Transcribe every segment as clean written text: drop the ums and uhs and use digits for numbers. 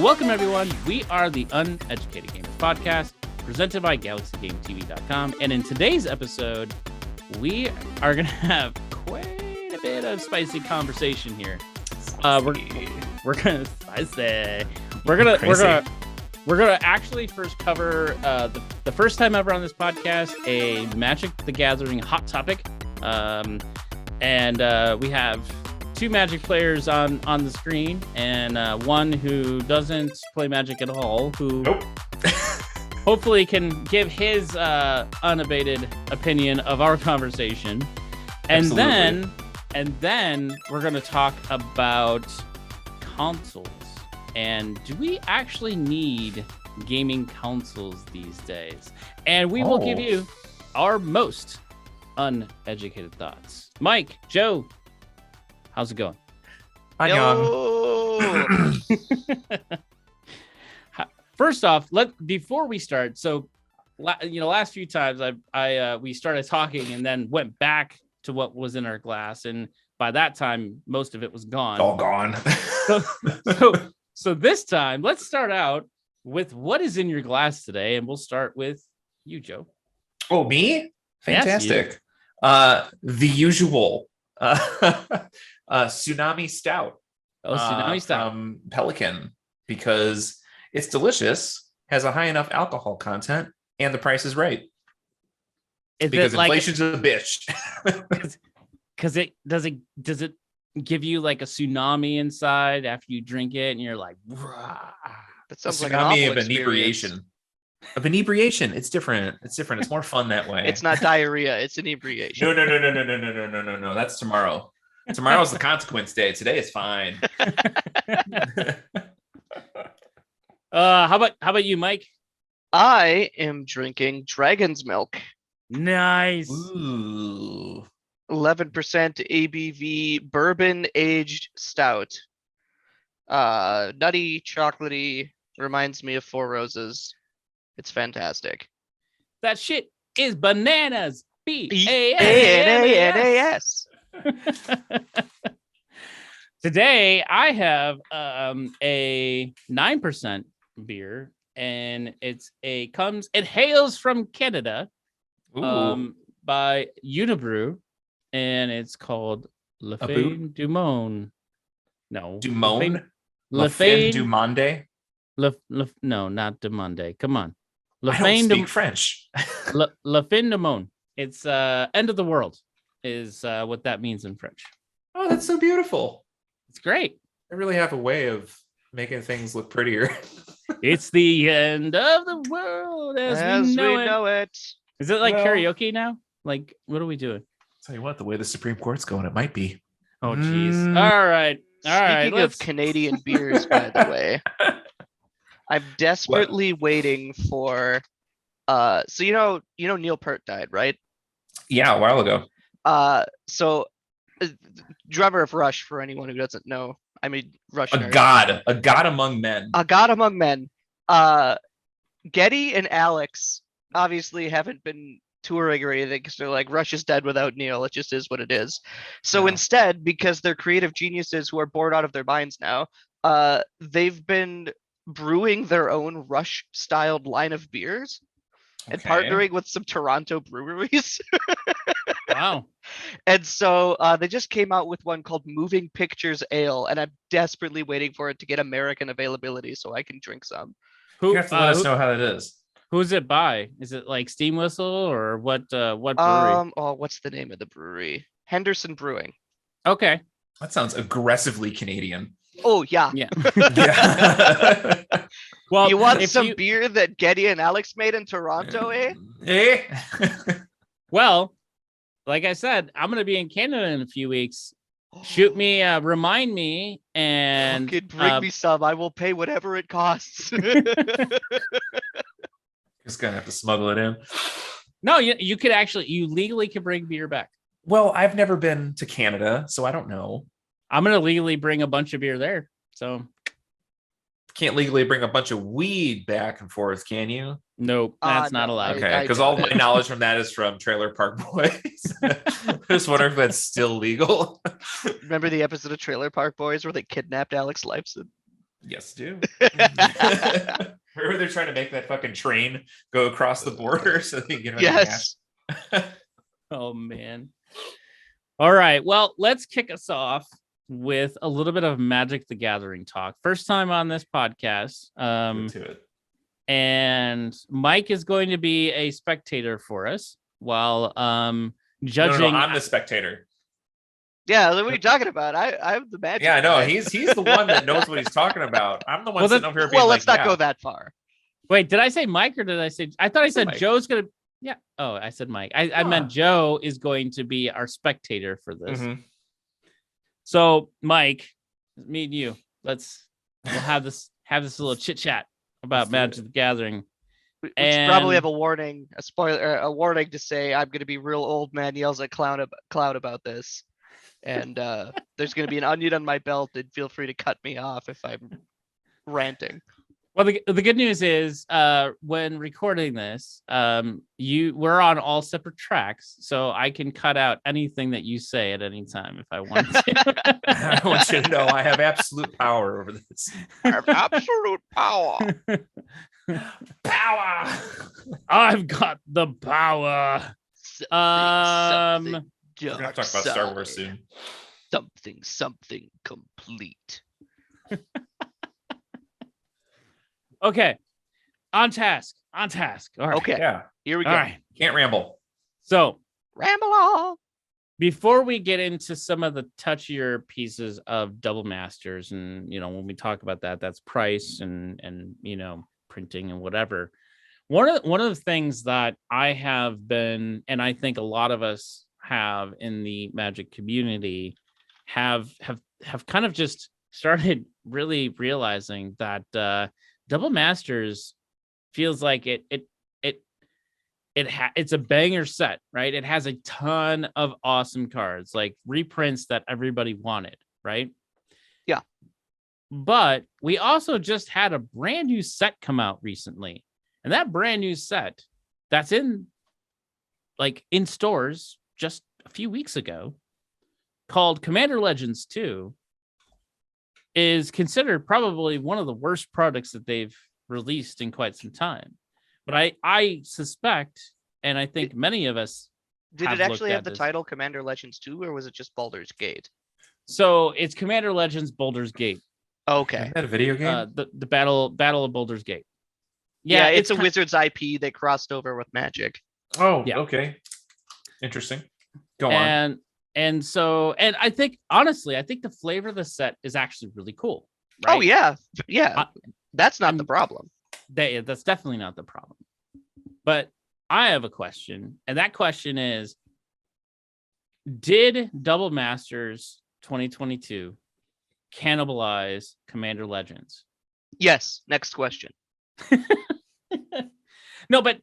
Welcome, everyone. We are the Uneducated Gamers Podcast, presented by GalaxyGameTV.com. And in today's episode, we are going to have quite a bit of spicy conversation here. We're gonna actually first cover the first time ever on this podcast a Magic the Gathering hot topic, and we have two Magic players on the screen, and one who doesn't play Magic at all, who hopefully can give his unabated opinion of our conversation, and then we're going to talk about consoles. And do we actually need gaming consoles these days? And we will give you our most uneducated thoughts. Mike, Joe, how's it going? Hi, Young. First off, before we start, so last few times we started talking and then went back to what was in our glass, and by that time most of it was gone. All gone. So this time, let's start out with what is in your glass today, and we'll start with you, Joe. Oh, me? Fantastic. Yes, the usual Tsunami Stout. Oh, Tsunami Stout from Pelican, because it's delicious, has a high enough alcohol content, and the price is right. Because inflation's a bitch. Because does it give you like a tsunami inside after you drink it, and you're like, rah. That sounds like tsunami of inebriation. Of inebriation, it's different. It's more fun that way. It's not diarrhea; it's inebriation. No. That's tomorrow. Tomorrow's the consequence day. Today is fine. How about you, Mike? I am drinking Dragon's Milk. Nice. Ooh. 11% ABV bourbon aged stout. Nutty, chocolatey, reminds me of Four Roses. It's fantastic. That shit is bananas. B-A-N-A-N-A-S. Today I have a 9% beer, and it hails from Canada, by Unibrew, and it's called Le Fin du Monde. No, Dumone? Le Fin du Monde? No, not du Monde. Come on. I don't speak French. Le Fin du Monde. It's end of the world is what that means in French. Oh, that's so beautiful. It's great. I really have a way of making things look prettier. It's the end of the world as we know it. Is it like karaoke now? Like, what are we doing? Tell you what, the way the Supreme Court's going, it might be. Oh, jeez. All right. Speaking of Canadian beers, by the way, I'm desperately waiting for. So you know Neil Peart died, right? Yeah, a while ago. So drummer of Rush, for anyone who doesn't know, I mean Rush. A god among men. A god among men. Getty and Alex obviously haven't been touring or anything because they're like, Rush is dead without Neil. It just is what it is. So instead, because they're creative geniuses who are bored out of their minds now, they've been brewing their own Rush styled line of beers and partnering with some Toronto breweries. Wow. And so they just came out with one called Moving Pictures Ale, and I'm desperately waiting for it to get American availability so I can drink some. You have to let us know how that is. Who's it by? Is it like Steam Whistle or what brewery? What's the name of the brewery? Henderson Brewing. Okay. That sounds aggressively Canadian. Oh, yeah. Yeah. Well, you want some beer that Getty and Alex made in Toronto, eh? Well, like I said, I'm going to be in Canada in a few weeks. Shoot me, remind me, and bring me some. I will pay whatever it costs. Just gonna have to smuggle it in. No, you could actually, you legally can bring beer back. Well, I've never been to Canada, so I don't know. I'm going to legally bring a bunch of beer there. So can't legally bring a bunch of weed back and forth, can you? Nope, that's not allowed. Okay, because all my knowledge from that is from Trailer Park Boys. I just wonder if that's still legal. Remember the episode of Trailer Park Boys where they kidnapped Alex Lifeson? Yes, do. Remember they're trying to make that fucking train go across the border so they can get Yes. Oh man. All right. Well, let's kick us off with a little bit of Magic the Gathering talk. First time on this podcast. To it. And Mike is going to be a spectator for us while judging. No, I'm the spectator. Yeah, what are you talking about? I'm the Magic. Yeah, I know. guy. He's the one that knows what he's talking about. I'm the one sitting over here being Well, like, let's not go that far. Wait, did I say Mike or did I say? I thought I said Mike. Joe's gonna. Yeah. Oh, I said Mike. I meant Joe is going to be our spectator for this. Mm-hmm. So, Mike, me and you, we'll have this little chit chat about Magic the Gathering. We should probably have a warning, a warning to say I'm going to be real old man yells at Cloud about this, and there's going to be an onion on my belt, and feel free to cut me off if I'm ranting. Well, the good news is when recording this, we're on all separate tracks, so I can cut out anything that you say at any time if I want to. I want you to know I have absolute power over this. I have absolute power. Power. I've got the power. Something We're gonna talk about Star Wars soon. Something complete. Okay, on task. All right. Okay, Yeah. here we go. All right. Can't ramble. So Ramble on. before we get into some of the touchier pieces of Double Masters, and when we talk about that, that's price and printing and whatever. One of the things that I have been, and I think a lot of us have in the Magic community, have kind of just started really realizing that Double Masters feels like it's a banger set, right? It has a ton of awesome cards, like reprints that everybody wanted, right? Yeah. But we also just had a brand new set come out recently. And that brand new set that's in stores just a few weeks ago, called Commander Legends 2, is considered probably one of the worst products that they've released in quite some time. But I suspect, and I think many of us Did it actually have the title Commander Legends 2, or was it just Baldur's Gate? So it's Commander Legends Baldur's Gate. Okay. Is that a video game? The Battle of Baldur's Gate. Yeah, it's a Wizards IP they crossed over with Magic. Oh, yeah. Okay. Interesting. Go on. And I think, honestly, the flavor of the set is actually really cool. Right? Oh, yeah. That's not the problem. That's definitely not the problem. But I have a question, and that question is, did Double Masters 2022 cannibalize Commander Legends? Yes. Next question. No, but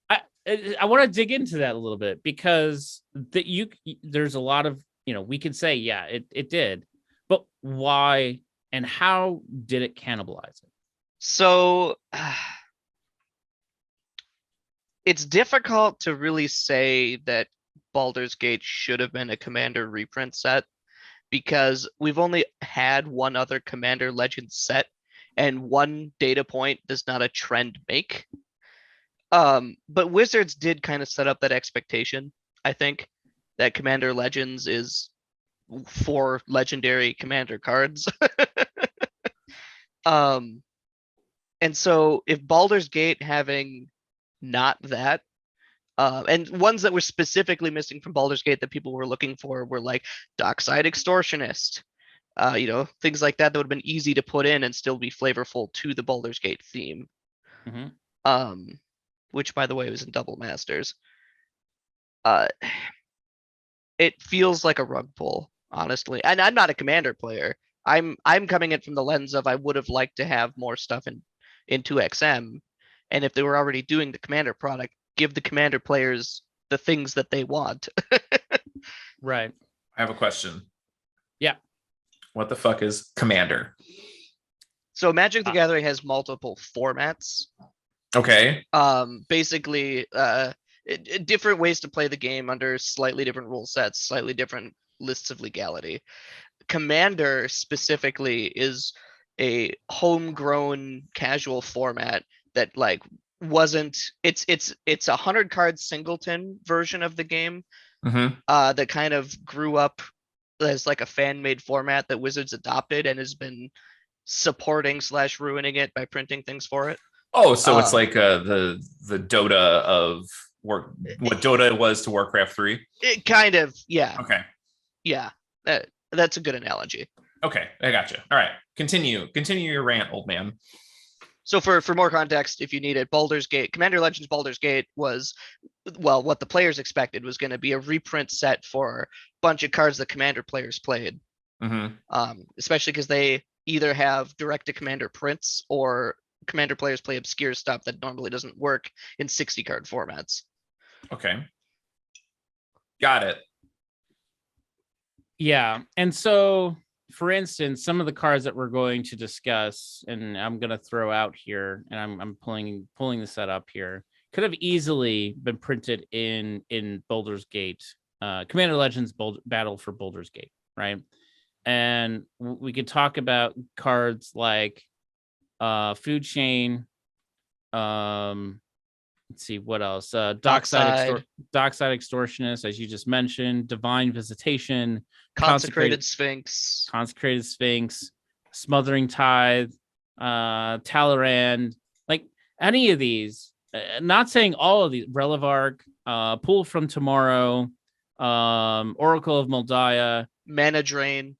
I want to dig into that a little bit, because there's a lot of, we could say, yeah, it did, but why and how did it cannibalize it? So it's difficult to really say that Baldur's Gate should have been a Commander reprint set, because we've only had one other Commander Legends set, and one data point does not a trend make. But Wizards did kind of set up that expectation, I think, that Commander Legends is 4 legendary Commander cards. And so if Baldur's Gate having not that, and ones that were specifically missing from Baldur's Gate that people were looking for were like Dockside Extortionist, things like that would have been easy to put in and still be flavorful to the Baldur's Gate theme. Mm-hmm. Which, by the way, was in Double Masters. It feels like a rug pull, honestly. And I'm not a Commander player. I'm coming in from the lens of I would have liked to have more stuff in 2XM. And if they were already doing the Commander product, give the Commander players the things that they want. Right. I have a question. Yeah. What the fuck is Commander? So Magic the Gathering has multiple formats. Okay. Basically, different ways to play the game under slightly different rule sets, slightly different lists of legality. Commander specifically is a homegrown casual format that like wasn't it's 100 card singleton version of the game that kind of grew up as like a fan made format that Wizards adopted and has been supporting / ruining it by printing things for it. Oh, so it's like the Dota of what Dota was to Warcraft 3. It kind of, yeah. Okay. Yeah, that's a good analogy. Okay, I gotcha. All right, continue your rant, old man. So for more context, if you need it, Baldur's Gate, Commander Legends Baldur's Gate was, well, what the players expected was going to be a reprint set for a bunch of cards that Commander players played. Especially because they either have direct to Commander prints or Commander players play obscure stuff that normally doesn't work in 60 card formats. Okay. Got it. Yeah. And so, for instance, some of the cards that we're going to discuss, and I'm going to throw out here, and I'm pulling the set up here, could have easily been printed in Baldur's Gate, Commander Legends Battle for Baldur's Gate, right? And we could talk about cards like Food Chain. Let's see what else. Dockside Extortionist, as you just mentioned. Divine Visitation. Consecrated Sphinx. Smothering Tithe. Talleyrand. Like any of these. Not saying all of these. Relivark. Pool from Tomorrow. Oracle of Moldiah. Mana Drain.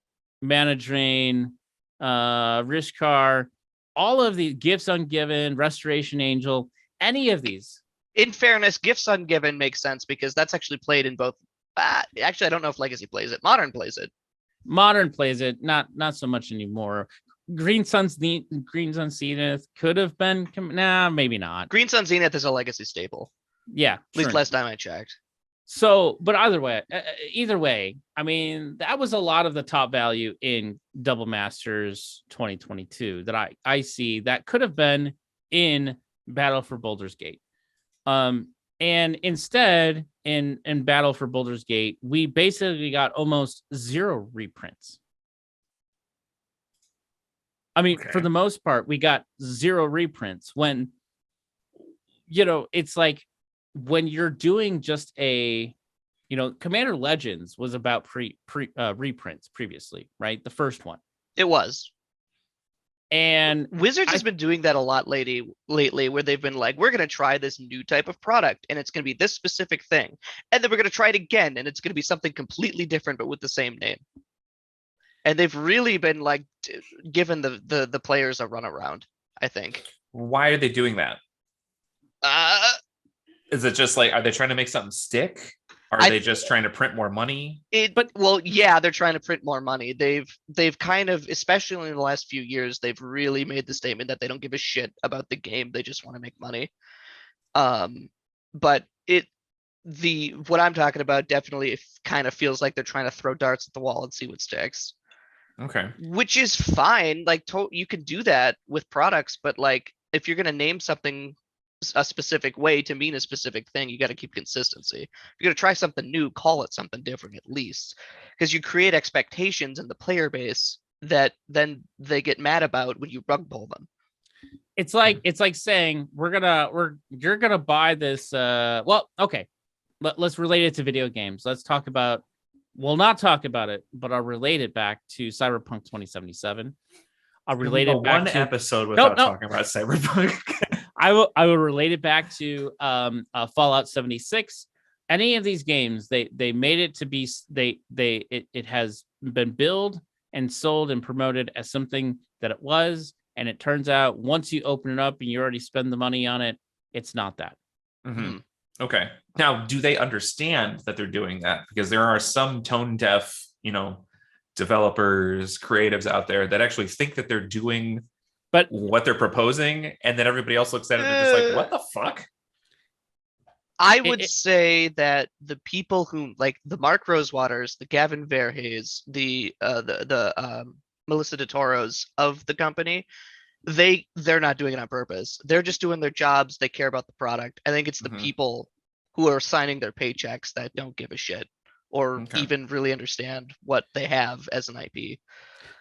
Rishkar. All of the Gifts Ungiven. Restoration Angel. Any of these. In fairness, Gifts Ungiven makes sense because that's actually played in both. Actually, I don't know if Legacy plays it. Modern plays it. Not so much anymore. Green Sun Zenith could have been. Nah, maybe not. Green Sun Zenith is a Legacy staple. Yeah, at least last time I checked. So, but either way, I mean, that was a lot of the top value in Double Masters 2022 that I see that could have been in Battle for Baldur's Gate. And instead in Battle for Baldur's Gate, we basically got almost 0 reprints. I mean, for the most part, we got 0 reprints when, it's like when you're doing just Commander Legends was about reprints previously, right? The first one. It was. And Wizards has been doing that a lot lately, where they've been like, we're going to try this new type of product and it's going to be this specific thing. And then we're going to try it again and it's going to be something completely different, but with the same name. And they've really been like giving the players a runaround, I think. Why are they doing that? Is it just like, are they trying to make something stick? Are they just trying to print more money? Yeah, they're trying to print more money. They've kind of, especially in the last few years, they've really made the statement that they don't give a shit about the game. They just want to make money. But what I'm talking about definitely kind of feels like they're trying to throw darts at the wall and see what sticks. Okay. Which is fine. Like you can do that with products, but like if you're gonna name something a specific way to mean a specific thing, you got to keep consistency. If you're going to try something new, call it something different at least, because you create expectations in the player base that then they get mad about when you rug pull them. It's like saying you're gonna buy this. Okay, let's relate it to video games. Let's talk about. We'll not talk about it, but I'll relate it back to Cyberpunk 2077. I'll relate it back one to episode without talking about Cyberpunk. I will relate it back to Fallout 76. Any of these games, they made it to be it has been billed and sold and promoted as something that it was, and it turns out once you open it up and you already spend the money on it, it's not that. Mm-hmm. Okay. Now, do they understand that they're doing that? Because there are some tone deaf, developers, creatives out there that actually think that they're doing what they're proposing, and then everybody else looks at it and they're just like, what the fuck? I would say that the people who like the Mark Rosewaters, the Gavin Verhees, the Melissa DeToros of the company, they're not doing it on purpose. They're just doing their jobs. They care about the product. I think it's the people who are signing their paychecks that don't give a shit or even really understand what they have as an IP.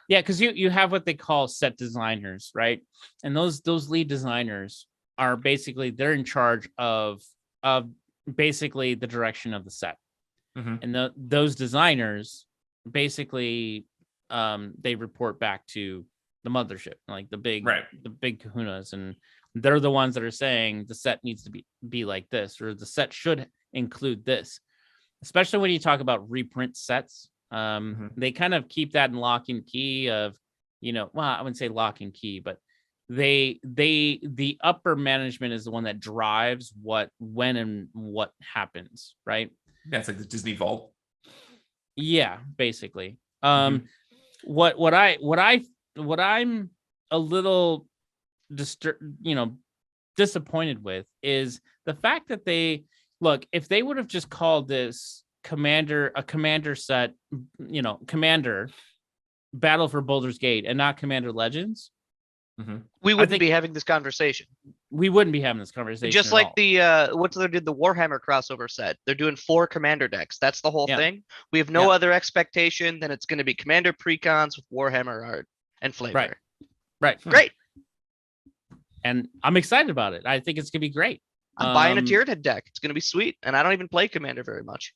Yeah, because you have what they call set designers, right? And those lead designers are basically, they're in charge of basically the direction of the set. And those designers basically they report back to the mothership, like the big kahunas, and they're the ones that are saying the set needs to be like this, or the set should include this. Especially when you talk about reprint sets, they kind of keep that in lock and key of, well, I wouldn't say lock and key, but the upper management is the one that drives when and what happens, right? That's like the Disney Vault. Yeah, basically. What I'm a little disappointed with is the fact that if they would have just called this commander set, Commander Battle for Baldur's Gate, and not Commander Legends, we wouldn't be having this conversation. We wouldn't be having this conversation. Just like what they did, the Warhammer crossover set. They're doing 4 commander decks. That's the whole thing. We have no other expectation than it's going to be commander precons with Warhammer art and flavor. Right. Great. And I'm excited about it. I think it's gonna be great. I'm buying a tiered deck. It's gonna be sweet. And I don't even play commander very much.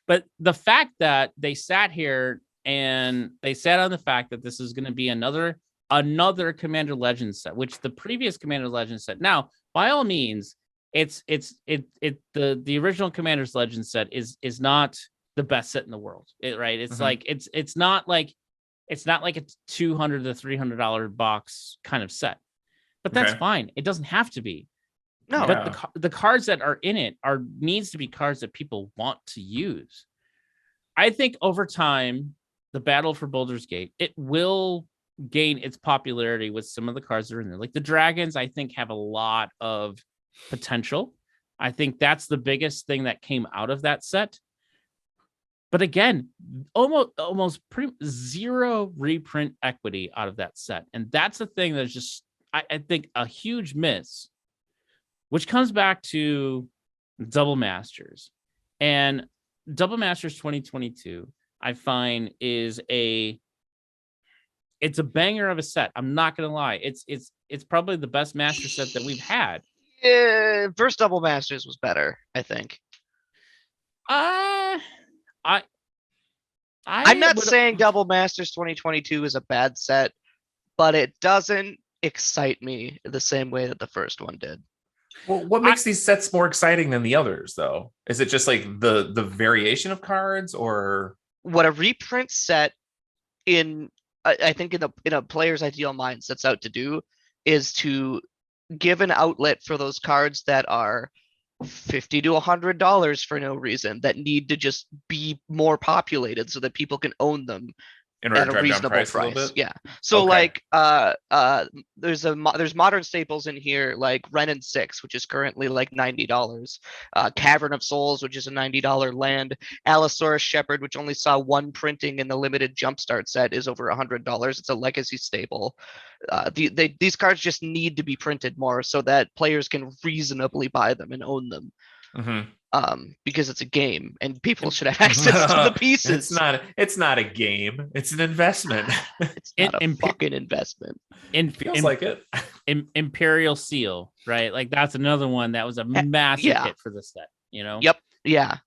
But the fact that they sat here and they sat on the fact that this is going to be another Commander Legends set, which the previous Commander Legends set. Now, by all means, the original Commander's Legends set is not the best set in the world, right? It's like it's not like a $200 to $300 box kind of set, but that's fine. It doesn't have to be. No, but the cards that are in it needs to be cards that people want to use. I think over time, the Battle for Baldur's Gate, it will gain its popularity with some of the cards that are in there. Like the dragons, I think, have a lot of potential. I think that's the biggest thing that came out of that set. But again, almost pretty zero reprint equity out of that set. And that's the thing that's just, I think, a huge miss, which comes back to Double Masters. And Double Masters 2022, I find, is it's a banger of a set. I'm not gonna lie. It's probably the best master set that we've had. Yeah, first Double Masters was better, I think. I'm not saying Double Masters 2022 is a bad set, but it doesn't excite me the same way that the first one did. Well, what makes these sets more exciting than the others, though? Is it just like the variation of cards, or what a reprint set I think in a player's ideal mind sets out to do is to give an outlet for those cards that are $50 to $100 for no reason, that need to just be more populated so that people can own them at a reasonable price. Yeah. So like there's modern staples in here like Ren and 6, which is currently like $90. Cavern of Souls, which is a $90 land. Allosaurus Shepherd, which only saw 1 printing in the limited Jumpstart set, is over $100. It's a legacy staple. These cards just need to be printed more so that players can reasonably buy them and own them. Because it's a game and people should have access to the pieces. It's not a game. It's an investment. It's not a fucking investment. Feels like it. Imperial Seal, right? Like that's another one that was a massive hit for the set. Yep. Yeah.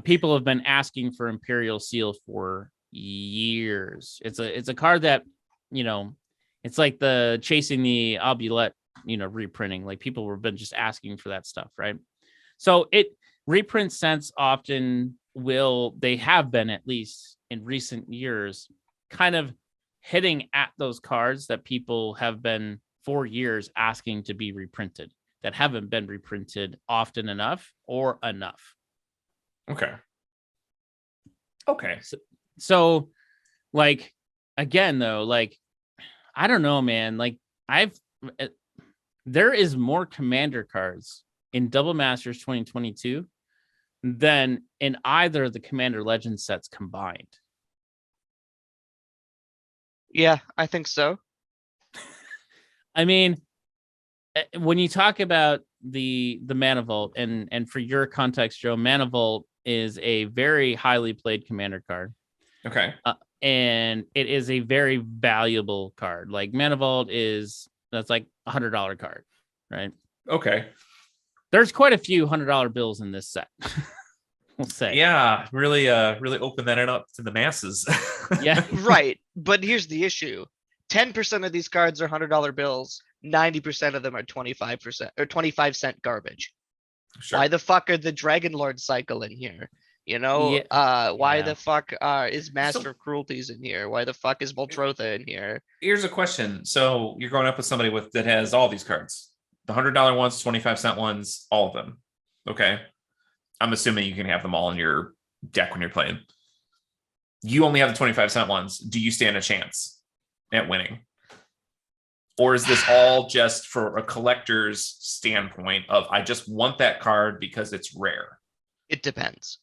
People have been asking for Imperial Seal for years. It's a card that it's like the Chasing the Obulette, reprinting. Like people have been just asking for that stuff, right? So reprint sets often they have been, at least in recent years, kind of hitting at those cards that people have been for years asking to be reprinted, that haven't been reprinted often enough or enough. Okay. So like, again, though, like, I don't know, man, like there is more commander cards in Double Masters 2022 than in either of the Commander Legends sets combined. Yeah, I think so. I mean, when you talk about the Mana Vault, and for your context, Joe, Mana Vault is a very highly played commander card. Okay. And it is a very valuable card. Like Mana Vault that's like $100 card, right? Okay. There's quite a few $100 bills in this set. We'll say. Yeah, really open that up to the masses. Yeah. Right. But here's the issue. 10% of these cards are $100 bills. 90% of them are 25% or 25-cent garbage. Sure. Why the fuck are the Dragon Lord cycle in here? You know, why the fuck is Master of Cruelties in here? Why the fuck is Voltrotha in here? Here's a question. So you're going up with somebody that has all these cards. The $100 ones, 25-cent ones, all of them. Okay. I'm assuming you can have them all in your deck when you're playing. You only have the 25-cent ones. Do you stand a chance at winning? Or is this all just for a collector's standpoint of, I just want that card because it's rare? It depends.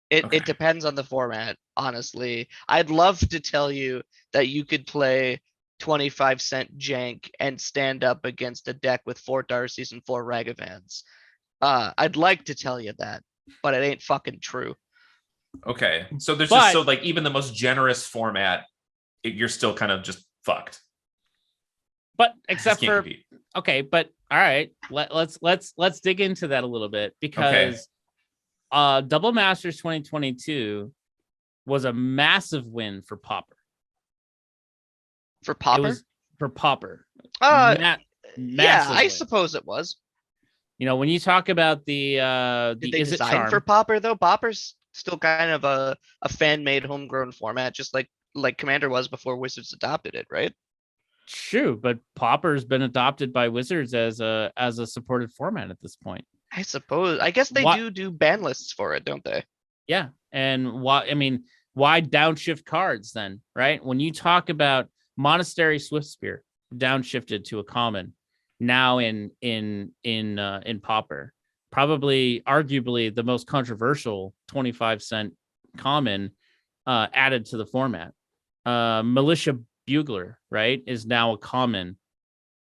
It depends on the format, honestly. I'd love to tell you that you could play 25-cent jank and stand up against a deck with 4 Darcys and 4 Ragavans. I'd like to tell you that, but it ain't fucking true. Okay. So there's just like even the most generous format, you're still kind of just fucked. But except for okay, but all right, let's dig into that a little bit because Double Masters 2022 was a massive win for Pauper. For Pauper? It was for Pauper. Yeah, I win. suppose it was. You know, when you talk about the Did they Is It design Charm for Pauper though? Pauper's still kind of a fan-made homegrown format, just like Commander was before Wizards adopted it, right? True, but Pauper's been adopted by Wizards as a supported format at this point. I suppose. I guess they do ban lists for it, don't they? Yeah, and why downshift cards then, right? When you talk about Monastery Swiftspear downshifted to a common, now in Pauper, probably arguably the most controversial 25-cent common added to the format. Militia Bugler, right, is now a common,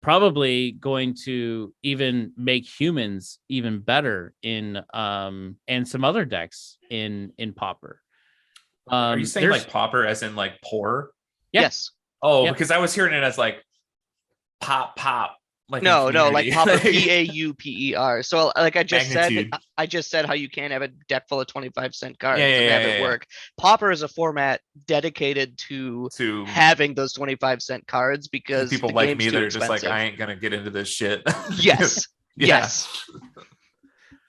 probably going to even make humans even better in and some other decks in Pauper. Are you saying like Pauper as in like poor? Yeah. Yes. Oh, because I was hearing it as like pop. Like no, like Pauper, Pauper. So like I just said how you can't have a deck full of 25-cent cards and have it work. Pauper is a format dedicated to having those 25-cent cards because people the like game's me too that are expensive. just like, I ain't gonna get into this shit. Yes. Yes.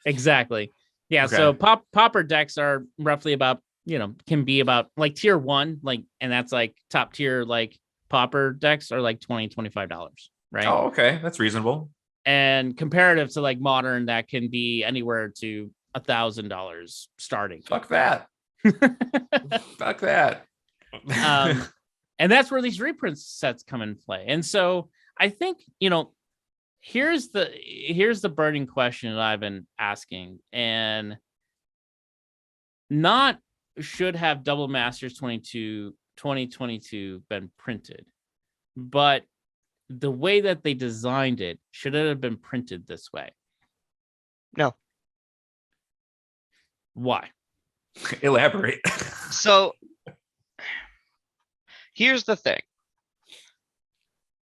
Exactly. Yeah. Okay. So Pauper decks are roughly about, can be about like tier 1, like, and that's like top tier, like Pauper decks are like $20-$25. Right. Oh, okay. That's reasonable. And comparative to like modern, that can be anywhere to $1,000 starting. Fuck that. Fuck that. And that's where these reprint sets come in play. And so I think, here's the burning question that I've been asking, and not should have Double Masters 2022 been printed, but the way that they designed it, should it have been printed this way? No. Why? Elaborate. So here's the thing.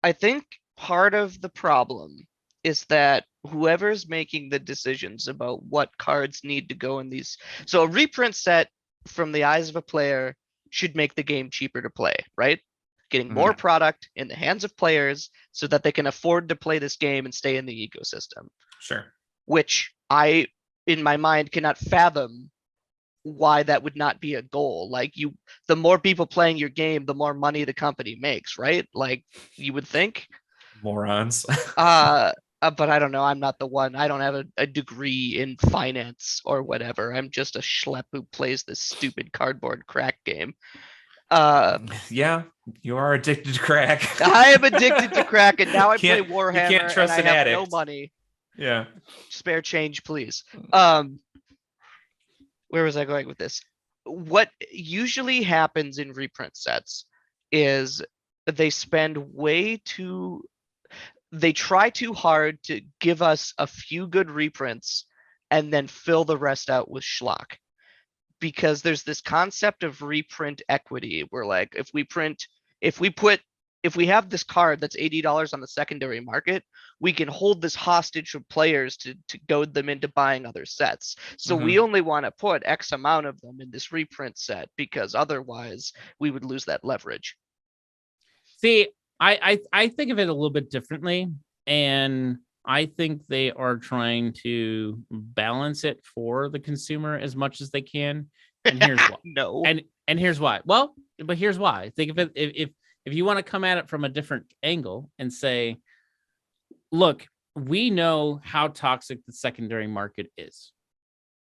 I think part of the problem is that whoever's making the decisions about what cards need to go in these. So a reprint set from the eyes of a player should make the game cheaper to play, right? Getting more product in the hands of players so that they can afford to play this game and stay in the ecosystem. Sure. Which I, in my mind, cannot fathom why that would not be a goal. Like the more people playing your game, the more money the company makes, right? Like you would think. Morons. But I don't know. I'm not the one. I don't have a degree in finance or whatever. I'm just a schlep who plays this stupid cardboard crack game. Yeah, you are addicted to crack. I am addicted to crack, and now I play Warhammer. You can't trust and an I have addict. no money. Yeah. Spare change, please. Where was I going with this? What usually happens in reprint sets is they try too hard to give us a few good reprints and then fill the rest out with schlock. Because there's this concept of reprint equity where like if we have this card that's $80 on the secondary market, we can hold this hostage for players to goad them into buying other sets. So we only want to put X amount of them in this reprint set because otherwise we would lose that leverage. See, I think of it a little bit differently, and I think they are trying to balance it for the consumer as much as they can. And here's why. No. And here's why. Well, but here's why. Think of it if you want to come at it from a different angle and say, look, we know how toxic the secondary market is.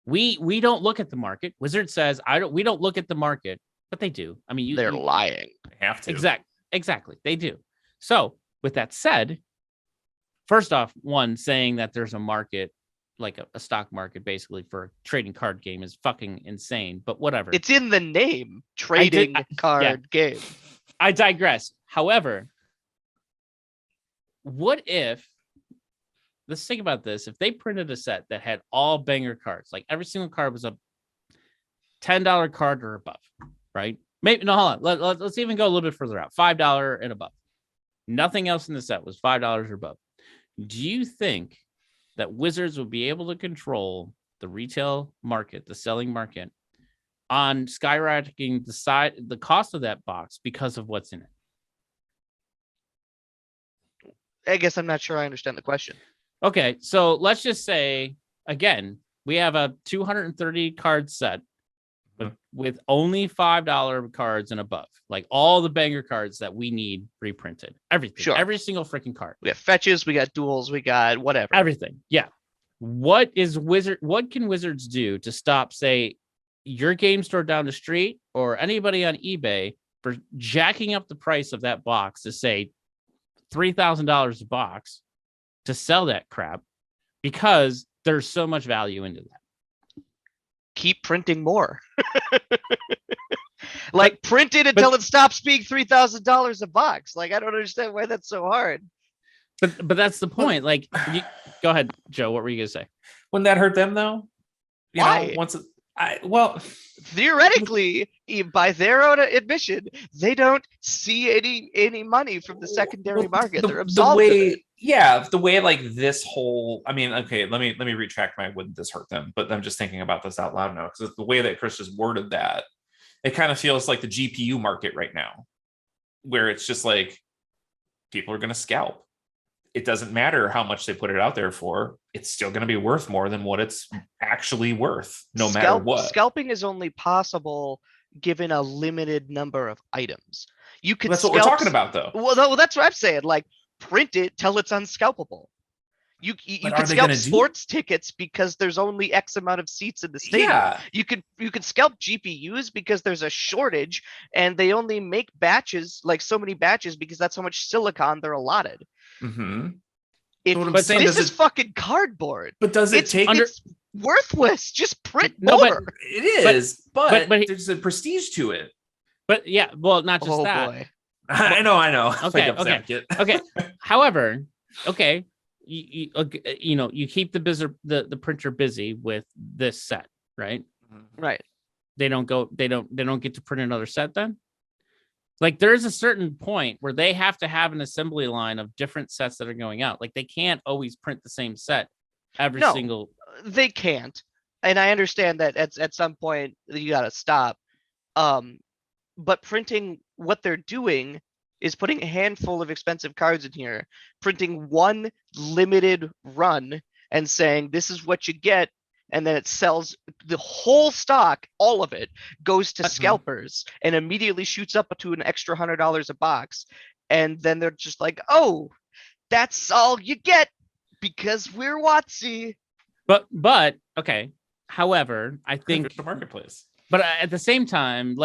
We don't look at the market. Wizard says we don't look at the market, but they do. I mean, they're lying. They have to. Exactly. They do. So with that said, first off, one, saying that there's a market, like a stock market, basically for a trading card game is fucking insane, but whatever. It's in the name, trading card game. I digress. However, what if, let's think about this. If they printed a set that had all banger cards, like every single card was a $10 card or above, right? Maybe, no, hold on. Let's even go a little bit further out. $5 and above. Nothing else in the set was $5 or above. Do you think that Wizards will be able to control the retail market, the selling market, on skyrocketing the cost of that box because of what's in it? I guess I'm not sure I understand the question. Okay, so let's just say, again, we have a 230 card set with only $5 cards and above, like all the banger cards that we need reprinted. Everything, sure. Every single freaking card. We got fetches, we got duels, we got whatever. Everything. Yeah. What can Wizards do to stop, say, your game store down the street or anybody on eBay for jacking up the price of that box to say $3,000 a box to sell that crap because there's so much value into that? Keep printing more. Like, print it until it stops being $3,000 a box. Like, I don't understand why that's so hard. But that's the point. Like, go ahead, Joe. What were you gonna say? Wouldn't that hurt them though? Why? Theoretically, by their own admission, they don't see any money from the secondary market. They're absolved of it. Yeah, the way like this whole, I mean, okay, let me retract my wouldn't this hurt them, but I'm just thinking about this out loud now because the way that Chris just worded that, it kind of feels like the GPU market right now, where it's just like people are going to scalp. It doesn't matter how much they put it out there for, it's still going to be worth more than what it's actually worth, no matter what. Scalping is only possible given a limited number of items. You can. That's what we're talking about, though. Well, that's what I'm saying. Like, print it till it's unscalpable. You can scalp sports tickets because there's only X amount of seats in the stadium. Yeah. You could scalp GPUs because there's a shortage and they only make batches, like so many batches, because that's how much silicon they're allotted. Mm-hmm. This is fucking cardboard. But does it take it's worthless? Just print more. But it is, but there's a prestige to it. But yeah, well, not just that. Boy. I know. Okay. However, okay, you keep the printer busy with this set, right? Right. They don't get to print another set then. Like, there is a certain point where they have to have an assembly line of different sets that are going out. Like, they can't always print the same set every single. They can't, and I understand that at some point you got to stop. But printing, what they're doing is putting a handful of expensive cards in here, printing one limited run, and saying this is what you get. And then it sells the whole stock, all of it goes to scalpers and immediately shoots up to an extra $100 a box. And then they're just like, oh, that's all you get because we're WotC. But okay. However, I think the marketplace. But at the same time,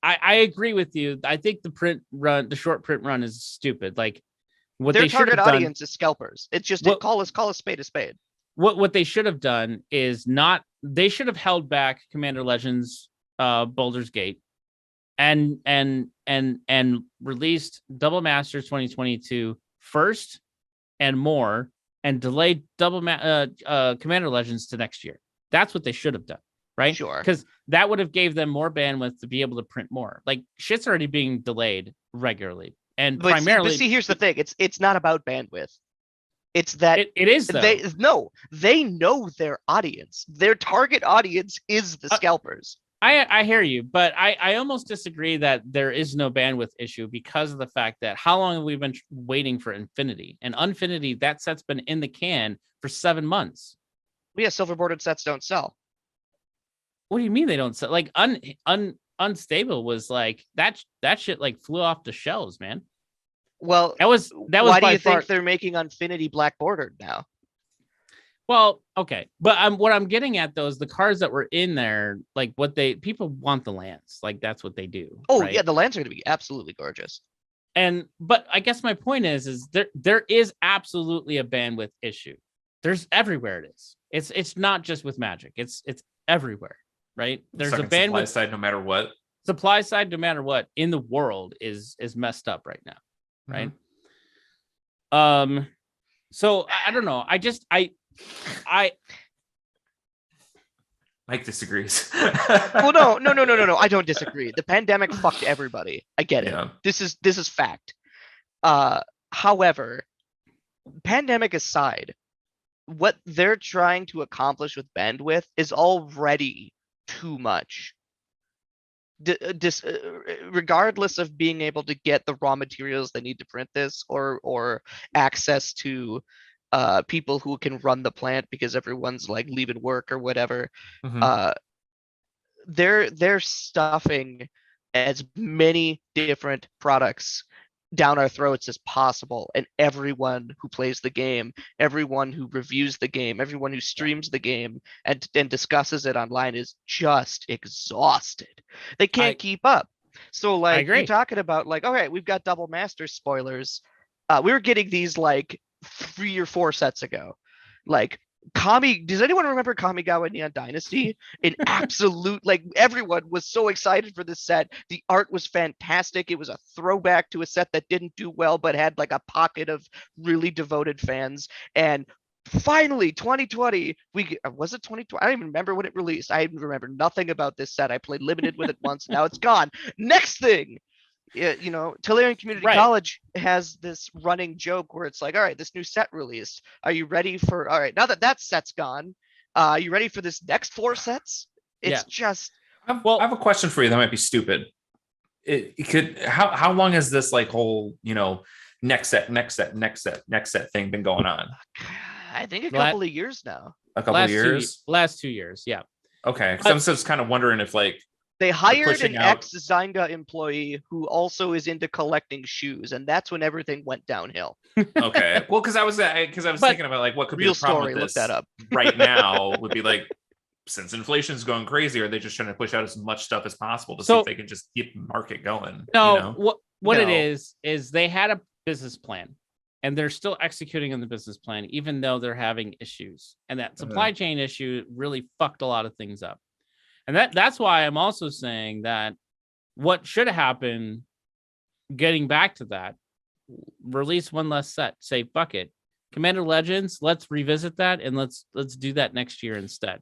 I agree with you. I think the short print run is stupid. Like, what their they target audience is scalpers. It's just call a spade a spade. What they should have done is they should have held back Commander Legends Baldur's Gate and released Double Masters 2022 first and more, and delay Commander Legends to next year. That's what they should have done, right? Sure. Because that would have gave them more bandwidth to be able to print more. Like shit's already being delayed regularly, and primarily. But see, here's the thing: it's not about bandwidth. It's that it is though. They know their audience. Their target audience is the scalpers. I hear you, but I almost disagree that there is no bandwidth issue because of the fact that how long have we been waiting for Infinity? And Infinity, that set's been in the can for 7 months. Yeah, silver bordered sets don't sell. What do you mean they don't sell? Like Unstable was like that shit like flew off the shelves, man. Well, that was why do you think they're making Infinity black bordered now? Well, okay, but what I'm getting at though is the cards that were in there, like people want the lands, like that's what they do. Oh right? yeah, the lands are going to be absolutely gorgeous. But I guess my point is there is absolutely a bandwidth issue. There's everywhere it is. It's not just with Magic. It's everywhere, right? There's a bandwidth supply side no matter what. Supply side no matter what in the world is messed up right now, right? Mm-hmm. So I don't know. Mike disagrees. Well, no. I don't disagree. The pandemic fucked everybody. I get it. Yeah. This is fact. However, pandemic aside, what they're trying to accomplish with bandwidth is already too much. Regardless of being able to get the raw materials they need to print this or access to people who can run the plant because everyone's like leaving work or whatever. They're stuffing as many different products down our throats as possible, and everyone who plays the game, everyone who reviews the game, everyone who streams the game and discusses it online is just exhausted. They can't keep up. So like you're talking about like, okay, we've got double master spoilers. We were getting these like 3 or 4 sets ago. Like does anyone remember Kamigawa Neon Dynasty? An absolute, like everyone was so excited for this set. The art was fantastic. It was a throwback to a set that didn't do well, but had like a pocket of really devoted fans. And finally, 2020, was it 2020? I don't even remember when it released. I remember nothing about this set. I played limited with it once. Now it's gone. Next thing. You know, Tellurian Community College has this running joke where it's like, all right, this new set released. Are you ready for, all right, now that set's gone, are you ready for this next 4 sets? It's just. I have a question for you that might be stupid. It could, how long has this like whole, next set thing been going on? I think a couple of years now. A couple of years? Last 2 years, yeah. Okay, because I'm just kind of wondering if like, they hired an ex-Zynga employee who also is into collecting shoes, and that's when everything went downhill. Okay, well, because I was thinking about like what could be the problem with this that up. right now would be like, since inflation's going crazy, are they just trying to push out as much stuff as possible to see if they can just keep the market going? No, what it is they had a business plan, and they're still executing on the business plan, even though they're having issues, and that supply chain issue really fucked a lot of things up. And that's why I'm also saying that what should happen, getting back to that, release one less set. Say, fuck it. Commander Legends, let's revisit that and let's do that next year instead.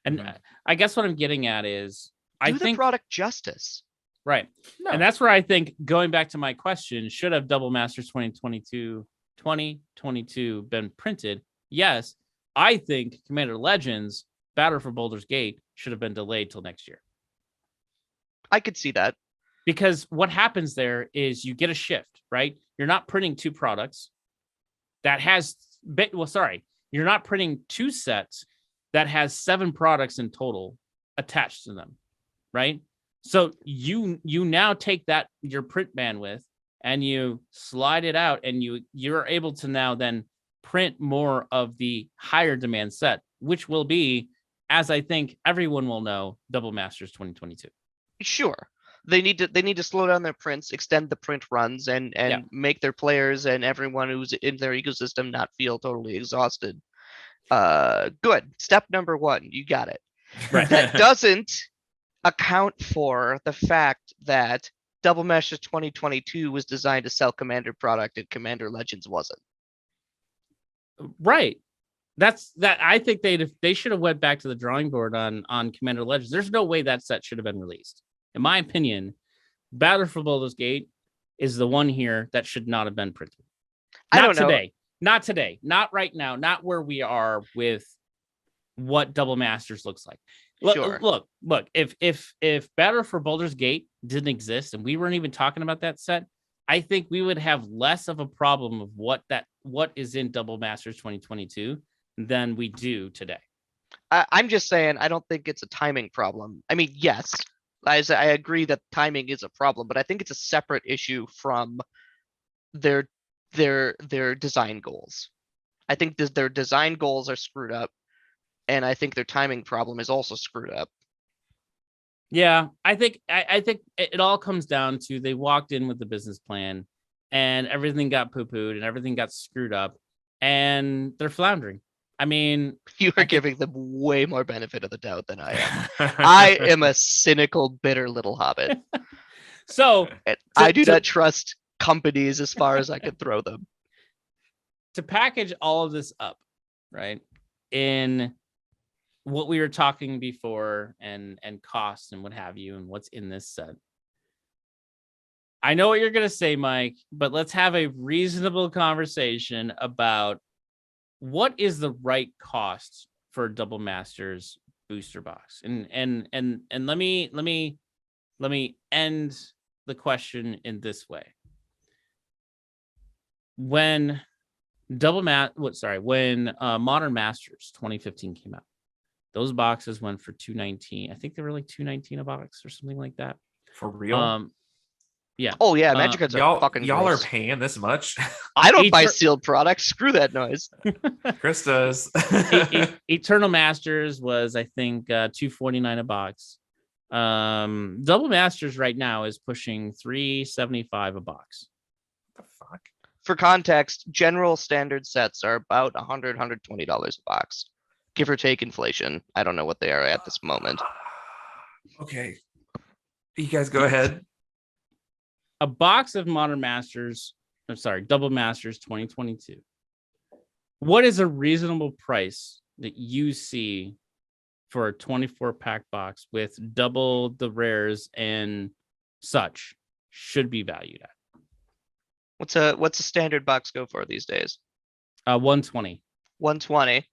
And I guess what I'm getting at is I think the product justice. Right. No. And that's where I think, going back to my question, should have Double Masters 2022 been printed? Yes. I think Commander Legends, Battle for Baldur's Gate, should have been delayed till next year. I could see that. Because what happens there is you get a shift, right? You're not printing 2 products that has, you're not printing 2 sets that has 7 products in total attached to them, right? So you now take your print bandwidth and you slide it out, and you're able to now then print more of the higher demand set, which will be, as I think everyone will know, Double Masters 2022. Sure. They need to slow down their prints, extend the print runs, and make their players and everyone who's in their ecosystem not feel totally exhausted. Good. Step number 1, you got it. Right. That doesn't account for the fact that Double Masters 2022 was designed to sell Commander product and Commander Legends wasn't. Right. That's that. I think they should have went back to the drawing board on Commander Legends. There's no way that set should have been released. In my opinion, Battle for Baldur's Gate is the one here that should not have been printed. I don't know. Not today. Not right now. Not where we are with what Double Masters looks like. Sure. Look. If Battle for Baldur's Gate didn't exist and we weren't even talking about that set, I think we would have less of a problem of what is in Double Masters 2022 than we do today. I'm just saying, I don't think it's a timing problem. I mean, yes, I agree that timing is a problem, but I think it's a separate issue from their design goals. I think their design goals are screwed up, and I think their timing problem is also screwed up. Yeah, I think it all comes down to they walked in with the business plan and everything got poo-pooed and everything got screwed up and they're floundering. I mean, you are giving them way more benefit of the doubt than I am. I am a cynical, bitter little hobbit. So I do not trust companies as far as I can throw them. To package all of this up, right, in what we were talking before and cost and what have you and what's in this set. I know what you're going to say, Mike, but let's have a reasonable conversation about what is the right cost for a Double Masters booster box. And let me end the question in this way. When Modern Masters 2015 came out, those boxes went for $219. I think they were like $219 a box or something like that. For real? Yeah. Oh yeah, Magic cards are fucking y'all gross. are paying this much. I don't buy sealed products. Screw that noise. Chris does. Eternal Masters was, I think, $249 a box. Double Masters right now is pushing $375 a box. What the fuck? For context, general standard sets are about $100, $120 a box, give or take inflation. I don't know what they are at this moment. Okay, you guys go ahead. A box of Double Masters 2022. What is a reasonable price that you see for a 24-pack box with double the rares and such should be valued at? What's a standard box go for these days? 120. 120.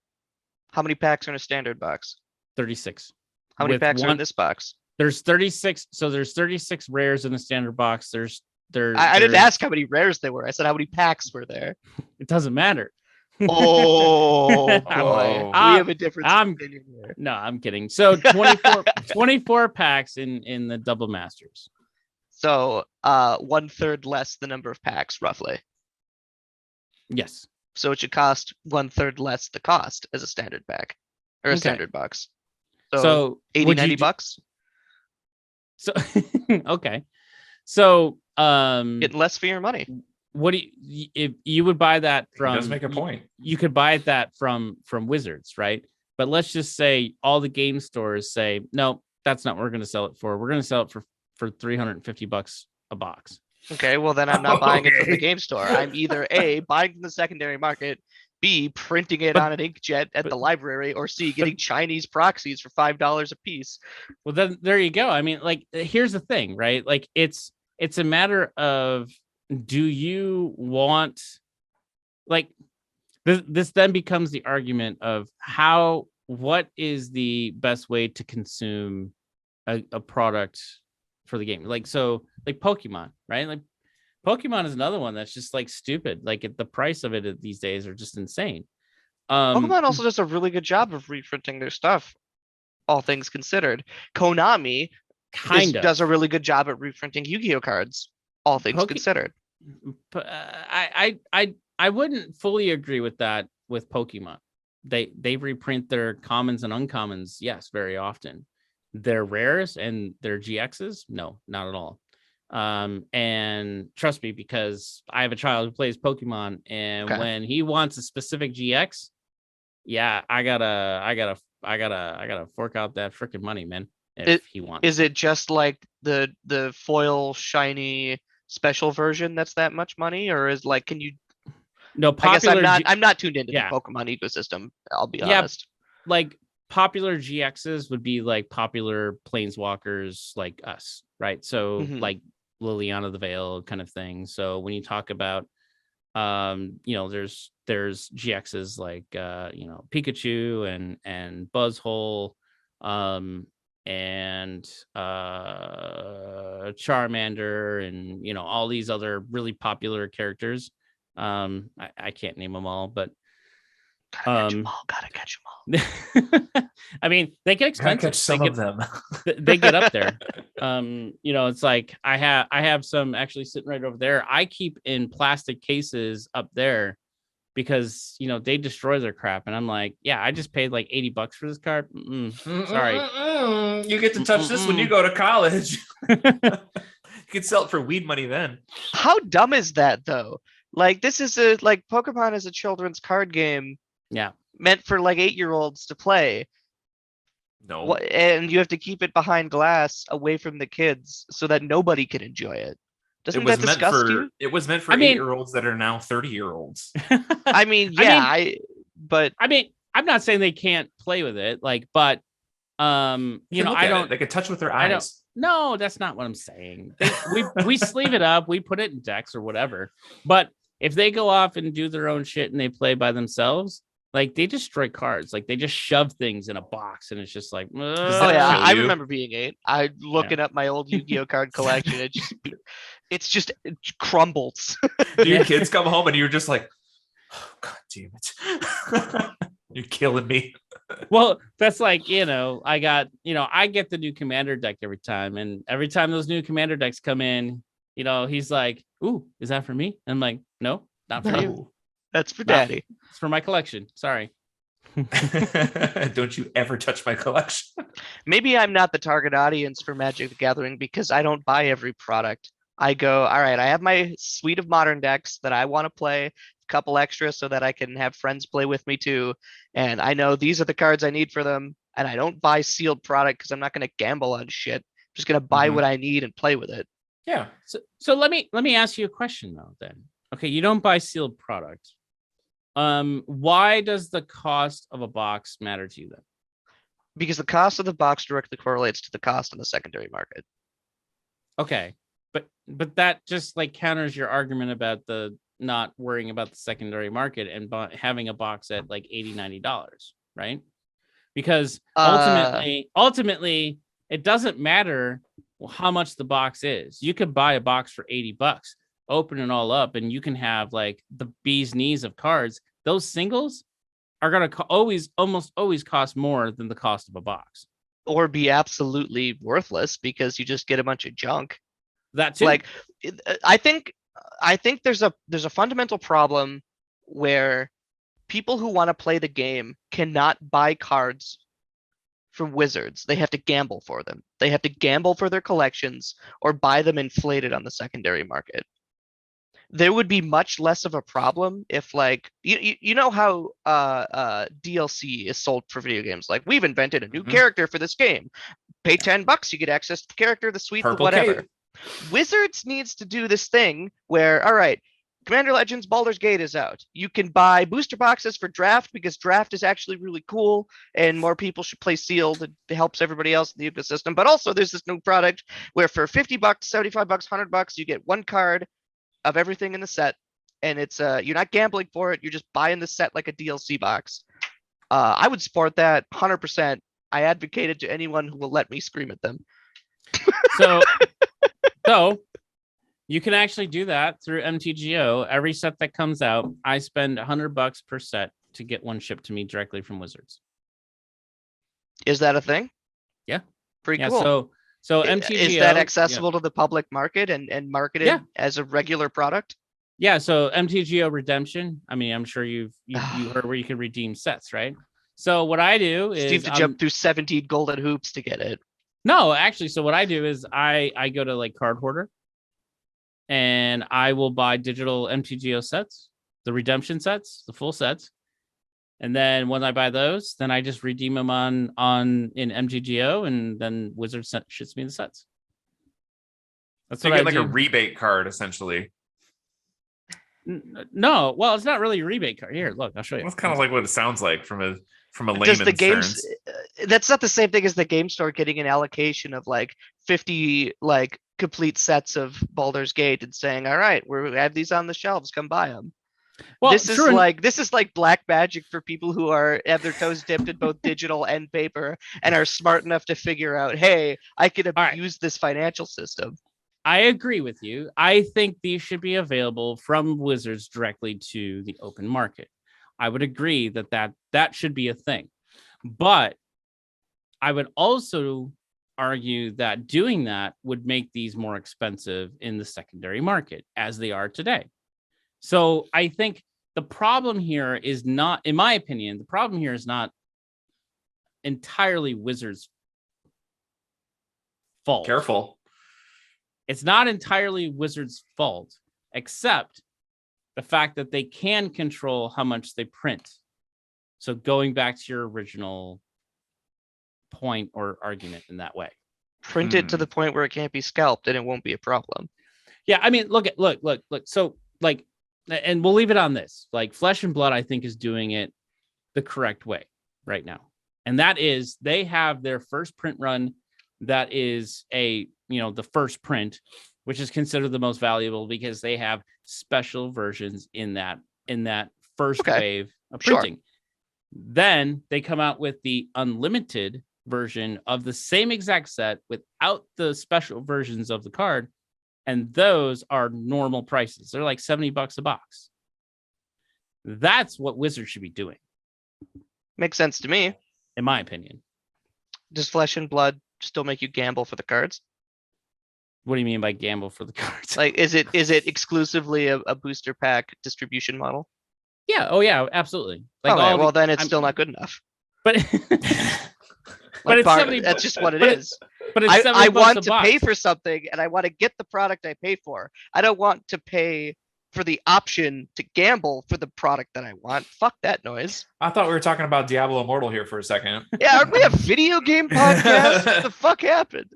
How many packs are in a standard box? 36. How many packs are in this box? There's 36. So there's 36 rares in a standard box. I didn't ask how many rares there were. I said how many packs were there. It doesn't matter. Oh boy, we have a different opinion here. No, I'm kidding. So 24 packs in the Double Masters. So 1/3 less the number of packs, roughly. Yes. So it should cost 1/3 less the cost as a standard pack or a standard box. So 80, 90 bucks. So okay. So getting less for your money. What do you, if you would buy that from? He does make a point. You could buy that from Wizards, right? But let's just say all the game stores say, no, that's not what we're going to sell it for. We're going to sell it for $350 a box. Okay, well then I'm not buying it from the game store. I'm either A, buying from the secondary market, B, printing it on an inkjet at the library, or C, getting Chinese proxies for $5 a piece. Well, then there you go. I mean, like, here's the thing, right? Like, it's a matter of, do you want, like, this then becomes the argument of what is the best way to consume a product for the game. Like, so like Pokemon, right? Like Pokemon is another one that's just like stupid. Like the price of it these days are just insane. Pokemon also does a really good job of reprinting their stuff, all things considered. Konami does a really good job at reprinting Yu-Gi-Oh cards, all things considered. I wouldn't fully agree with that with Pokemon. They reprint their commons and uncommons, yes, very often. Their rares and their GXs, no, not at all. And trust me, because I have a child who plays Pokemon, and when he wants a specific GX, yeah, I gotta fork out that freaking money, man. If he wants. Is it just like the foil shiny special version that's that much money, or is like, can you No, I guess popular. I'm not tuned into Yeah. the Pokemon ecosystem. I'll be Yeah. honest. Like popular GXs would be like popular planeswalkers like us, right? So Mhm. like Liliana the Veil kind of thing. So when you talk about there's GXs like Pikachu and Buzzhole, and Charmander, and all these other really popular characters. I can't name them all, but Gotta catch them all. I mean, they get Gotta expensive. catch some of them. They get up there. It's like I have some actually sitting right over there. I keep in plastic cases up there because they destroy their crap, and I'm like, yeah, I just paid like $80 for this card. Sorry. You get to touch this when you go to college. You can sell it for weed money then. How dumb is that though? Like this is Pokemon is a children's card game. Yeah. Meant for like 8-year-olds to play. No. And you have to keep it behind glass away from the kids so that nobody can enjoy it. Doesn't that disgust you? It was meant for 8-year-olds that are now 30-year-olds. I mean, yeah, but I'm not saying they can't play with it, but I don't. They could touch with their eyes. No, that's not what I'm saying. We sleeve it up, we put it in decks or whatever. But if they go off and do their own shit and they play by themselves, like they destroy cards, like they just shove things in a box, and it's just like, oh yeah, I remember being 8. I looking up my old Yu-Gi-Oh card collection. It crumbles. Your kids come home and you're just like, oh, God damn it. You're killing me. Well, that's like, I get the new commander deck every time. And every time those new commander decks come in, he's like, ooh, is that for me? And I'm like, no, not for you. That's for daddy. It's for my collection. Sorry. Don't you ever touch my collection. Maybe I'm not the target audience for Magic the Gathering because I don't buy every product. I go, all right, I have my suite of modern decks that I want to play, a couple extra so that I can have friends play with me too. And I know these are the cards I need for them. And I don't buy sealed product because I'm not going to gamble on shit. I'm just going to buy what I need and play with it. Yeah. So let me ask you a question though, then. Okay, you don't buy sealed product. Why does the cost of a box matter to you then? Because the cost of the box directly correlates to the cost on the secondary market. Okay. But that just like counters your argument about the not worrying about the secondary market and having a box at like $80-$90, right? Because ultimately it doesn't matter how much the box is. You could buy a box for $80, open it all up, and you can have like the bee's knees of cards. Those singles are going to almost always cost more than the cost of a box, or be absolutely worthless because you just get a bunch of junk. That too. Like, I think there's a fundamental problem where people who want to play the game cannot buy cards from Wizards. They have to gamble for them. They have to gamble for their collections or buy them inflated on the secondary market. There would be much less of a problem if, like, you know how DLC is sold for video games. Like, we've invented a new character for this game. Pay $10, you get access to the character, the suite, whatever. Cape. Wizards needs to do this thing where, all right, Commander Legends Baldur's Gate is out. You can buy booster boxes for Draft because Draft is actually really cool and more people should play Sealed. It helps everybody else in the ecosystem. But also there's this new product where for $50, $75, $100, you get one card of everything in the set. And it's you're not gambling for it. You're just buying the set like a DLC box. I would support that 100%. I advocate it to anyone who will let me scream at them. So you can actually do that through MTGO. Every set that comes out, I spend $100 per set to get one shipped to me directly from Wizards. Is that a thing? Yeah. Pretty cool. So MTGO, is that accessible to the public market and marketed as a regular product? Yeah. So MTGO Redemption. I mean, I'm sure you've heard where you can redeem sets, right? So what I do is Steve to jump through 17 golden hoops to get it. No, actually, so what I do is I go to like Card Hoarder and I will buy digital MTGO sets, the redemption sets, the full sets. And then when I buy those, then I just redeem them in MTGO, and then Wizards shits me the sets. That's so what you get, like a rebate card, essentially. No, well, it's not really a rebate card. Here, look, I'll show you. That's kind of like what it sounds like from a Does the layman's games? terms. That's not the same thing as the game store getting an allocation of like 50 like complete sets of Baldur's Gate and saying, "All right, we have these on the shelves. Come buy them." Well, this is like black magic for people who have their toes dipped in both digital and paper and are smart enough to figure out, hey, I can abuse this financial system. I agree with you. I think these should be available from Wizards directly to the open market. I would agree that should be a thing. But I would also argue that doing that would make these more expensive in the secondary market as they are today. So I think the problem here is not, in my opinion, the problem here is not entirely Wizards' fault. Careful. It's not entirely Wizards' fault, except the fact that they can control how much they print. So going back to your original point or argument in that way. Print it to the point where it can't be scalped and it won't be a problem. Yeah, I mean, look. So like, and we'll leave it on this. Like Flesh and Blood, I think, is doing it the correct way right now. And that is they have their first print run that is the first print, which is considered the most valuable because they have special versions in that first wave of printing. Sure. Then they come out with the unlimited version of the same exact set without the special versions of the card. And those are normal prices. They're like $70 a box. That's what Wizards should be doing. Makes sense to me. In my opinion. Does Flesh and Blood still make you gamble for the cards? What do you mean by gamble for the cards? Like, is it exclusively a booster pack distribution model? Yeah. Oh, yeah. Absolutely. Like, well, then it's still not good enough. But but it's 70. That's just what it is. But it's I want to pay for something, and I want to get the product I pay for. I don't want to pay for the option to gamble for the product that I want. Fuck that noise. I thought we were talking about Diablo Immortal here for a second. Yeah, aren't we a video game podcast? What the fuck happened?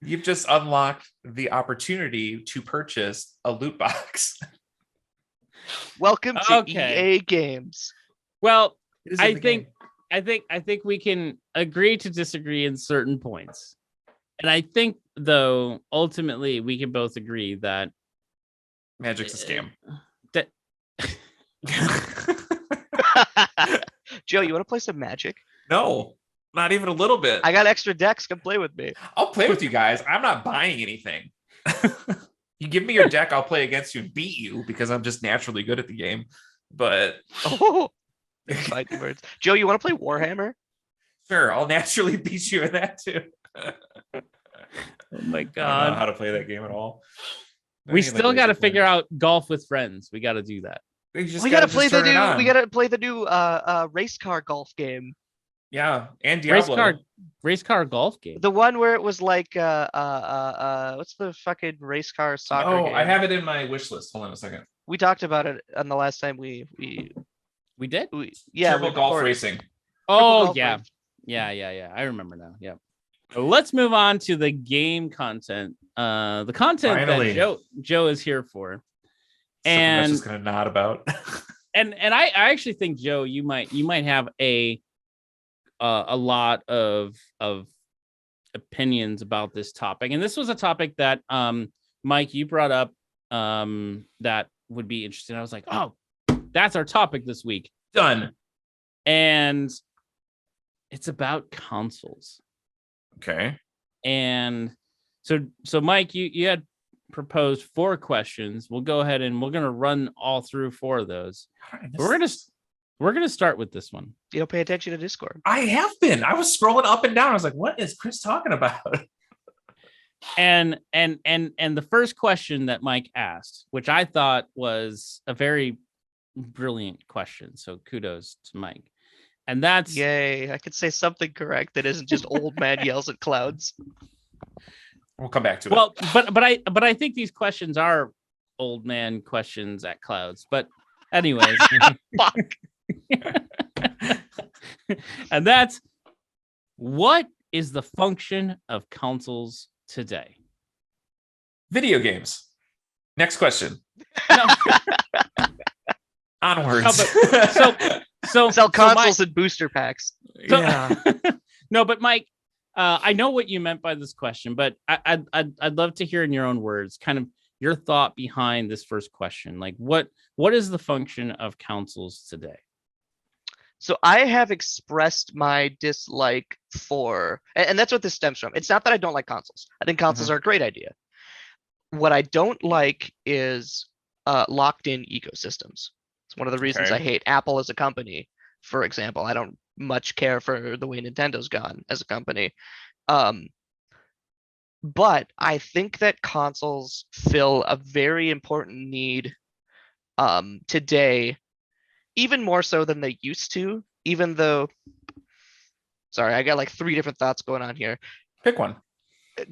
You've just unlocked the opportunity to purchase a loot box. Welcome to EA Games. Well, I think we can agree to disagree in certain points. And I think, though, ultimately we can both agree that Magic's a scam. Joe, you want to play some Magic? No, not even a little bit. I got extra decks. Come play with me. I'll play with you guys. I'm not buying anything. You give me your deck, I'll play against you and beat you because I'm just naturally good at the game. But fighting words. Joe, you want to play Warhammer? Sure, I'll naturally beat you in that too. Oh my god! I don't know how to play that game at all. We still got to figure out golf with friends. We got to do that. We got to play the new. We got to play the new race car golf game. Yeah, and Diablo. Race car golf game. The one where it was like what's the fucking race car soccer game? I have it in my wish list. Hold on a second. We talked about it on the last time we did. Turbo Golf Racing. Oh yeah. Yeah. I remember now. Yeah. Let's move on to the game content. The content Finally. That Joe is here for. And I'm just gonna nod about. and I actually think, Joe, you might have a lot of opinions about this topic. And this was a topic that Mike, you brought up that would be interesting. I was like, oh, that's our topic this week. Done. And it's about consoles. Okay. And so Mike, you had proposed 4 questions. We'll go ahead and we're going to run all through 4 of those. We're going to start with this one. You don't pay attention to Discord. I have been. I was scrolling up and down. I was like, what is Chris talking about? And the first question that Mike asked, which I thought was a very brilliant question. So kudos to Mike. And that's yay. I could say something correct that isn't just old man yells at clouds. We'll come back to it. Well, but I think these questions are old man questions at clouds. But anyways. Fuck. And that's, what is the function of consoles today? Video games. Next question. No, Onwards. Sell consoles and booster packs. Yeah. No, but Mike, I know what you meant by this question, but I'd love to hear in your own words, kind of your thought behind this first question. Like, what is the function of consoles today? So I have expressed my dislike for, and that's what this stems from. It's not that I don't like consoles. I think consoles are a great idea. What I don't like is locked in ecosystems. It's one of the reasons I hate Apple as a company, for example. I don't much care for the way Nintendo's gone as a company. But I think that consoles fill a very important need today, even more so than they used to, even though, sorry, I got like 3 different thoughts going on here. Pick one.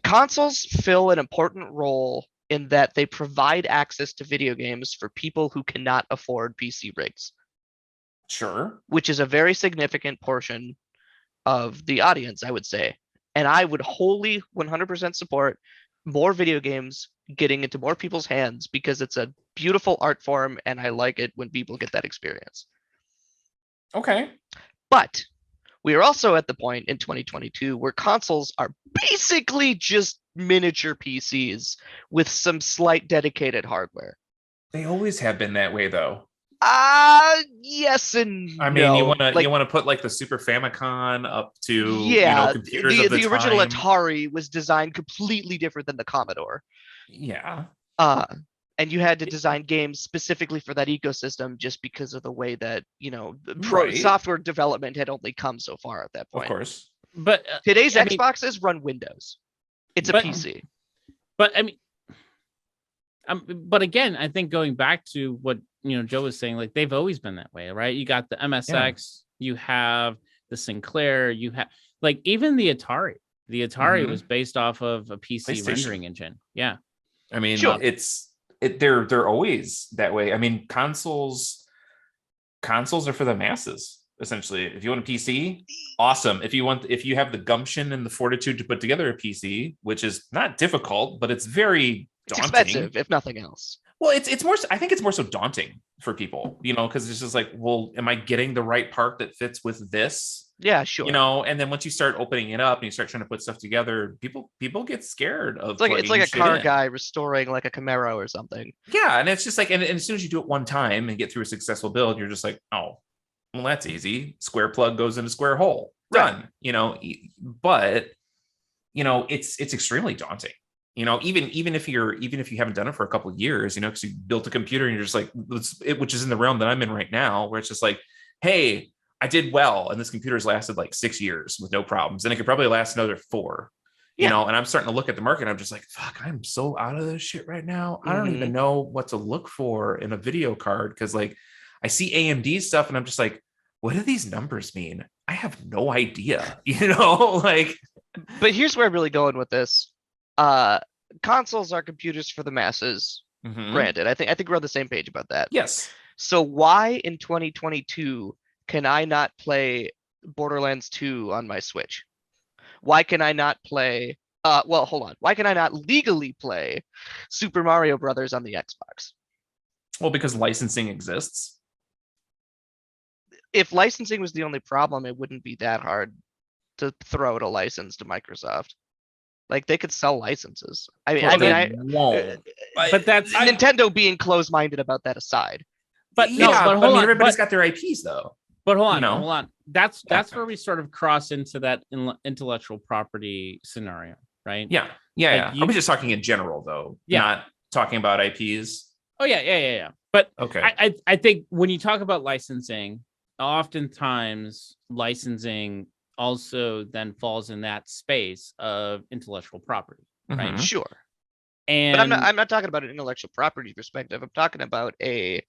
Consoles fill an important role in that they provide access to video games for people who cannot afford PC rigs. Sure. Which is a very significant portion of the audience, I would say. And I would wholly 100% support more video games getting into more people's hands because it's a beautiful art form and I like it when people get that experience. Okay. But we are also at the point in 2022 where consoles are basically just miniature PCs with some slight dedicated hardware. They always have been that way, though. Yes and I mean, no. you want to put like the Super Famicom up to computers the of the original time. Atari was designed completely different than the Commodore. Yeah. And you had to design games specifically for that ecosystem just because of the way that software development had only come so far at that point. Of course. But today's Xboxes run Windows. It's a PC. But I mean, but again, I think going back to what Joe was saying, like they've always been that way, right? You got the MSX, you have the Sinclair, you have like even the Atari. The Atari was based off of a PC rendering engine. Yeah, I mean, they're always that way. I mean, consoles are for the masses. Essentially, if you want a PC, awesome. If you have the gumption and the fortitude to put together a PC, which is not difficult, but it's very daunting. It's expensive, if nothing else. Well, it's more. I think it's more so daunting for people, because it's just like, well, am I getting the right part that fits with this? Yeah, sure. And then once you start opening it up and you start trying to put stuff together, people get scared of. It's like a car guy restoring like a Camaro or something. Yeah, and it's just like, and as soon as you do it one time and get through a successful build, you're just like, oh, well, that's easy. Square plug goes into square hole. Done. Right. But it's extremely daunting. Even if you haven't done it for a couple of years, because you built a computer and you're just like, which is in the realm that I'm in right now, where it's just like, hey, I did well, and this computer's lasted like 6 years with no problems, and it could probably last another 4. And I'm starting to look at the market, and I'm just like, fuck, I'm so out of this shit right now. I don't even know what to look for in a video card, because like I see AMD stuff, and I'm just like, what do these numbers mean? I have no idea, like. But here's where I'm really going with this. Consoles are computers for the masses. Granted, I think we're on the same page about that. Yes. So why in 2022 can I not play Borderlands 2 on my Switch? Why can I not play? Well, hold on. Why can I not legally play Super Mario Brothers on the Xbox? Well, because licensing exists. If licensing was the only problem, it wouldn't be that hard to throw out a license to Microsoft. Like they could sell licenses. I won't. But that's Nintendo being closed-minded about that aside. But hold on. Everybody's got their IPs though. But hold on. That's where we sort of cross into that intellectual property scenario, right? Yeah. I was just talking in general though, not talking about IPs. Oh yeah. But okay, I think when you talk about licensing, oftentimes licensing also then falls in that space of intellectual property, right? Sure. And but I'm not talking about an intellectual property perspective. I'm talking about a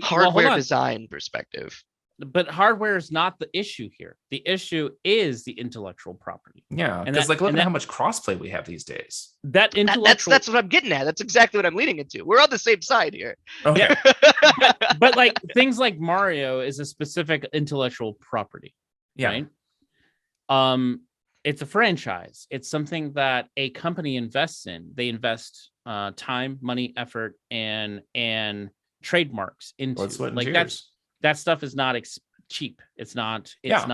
hardware design perspective. But hardware is not the issue here. The issue is the intellectual property. Yeah, because look at how much crossplay we have these days. That's what I'm getting at. That's exactly what I'm leading into. We're on the same side here. Okay. but like things like Mario is a specific intellectual property. Yeah. Right. It's a franchise. It's something that a company invests in. They invest time, money, effort, and trademarks into. Blood, sweat, and Like tears. that stuff is not cheap. It's not. It's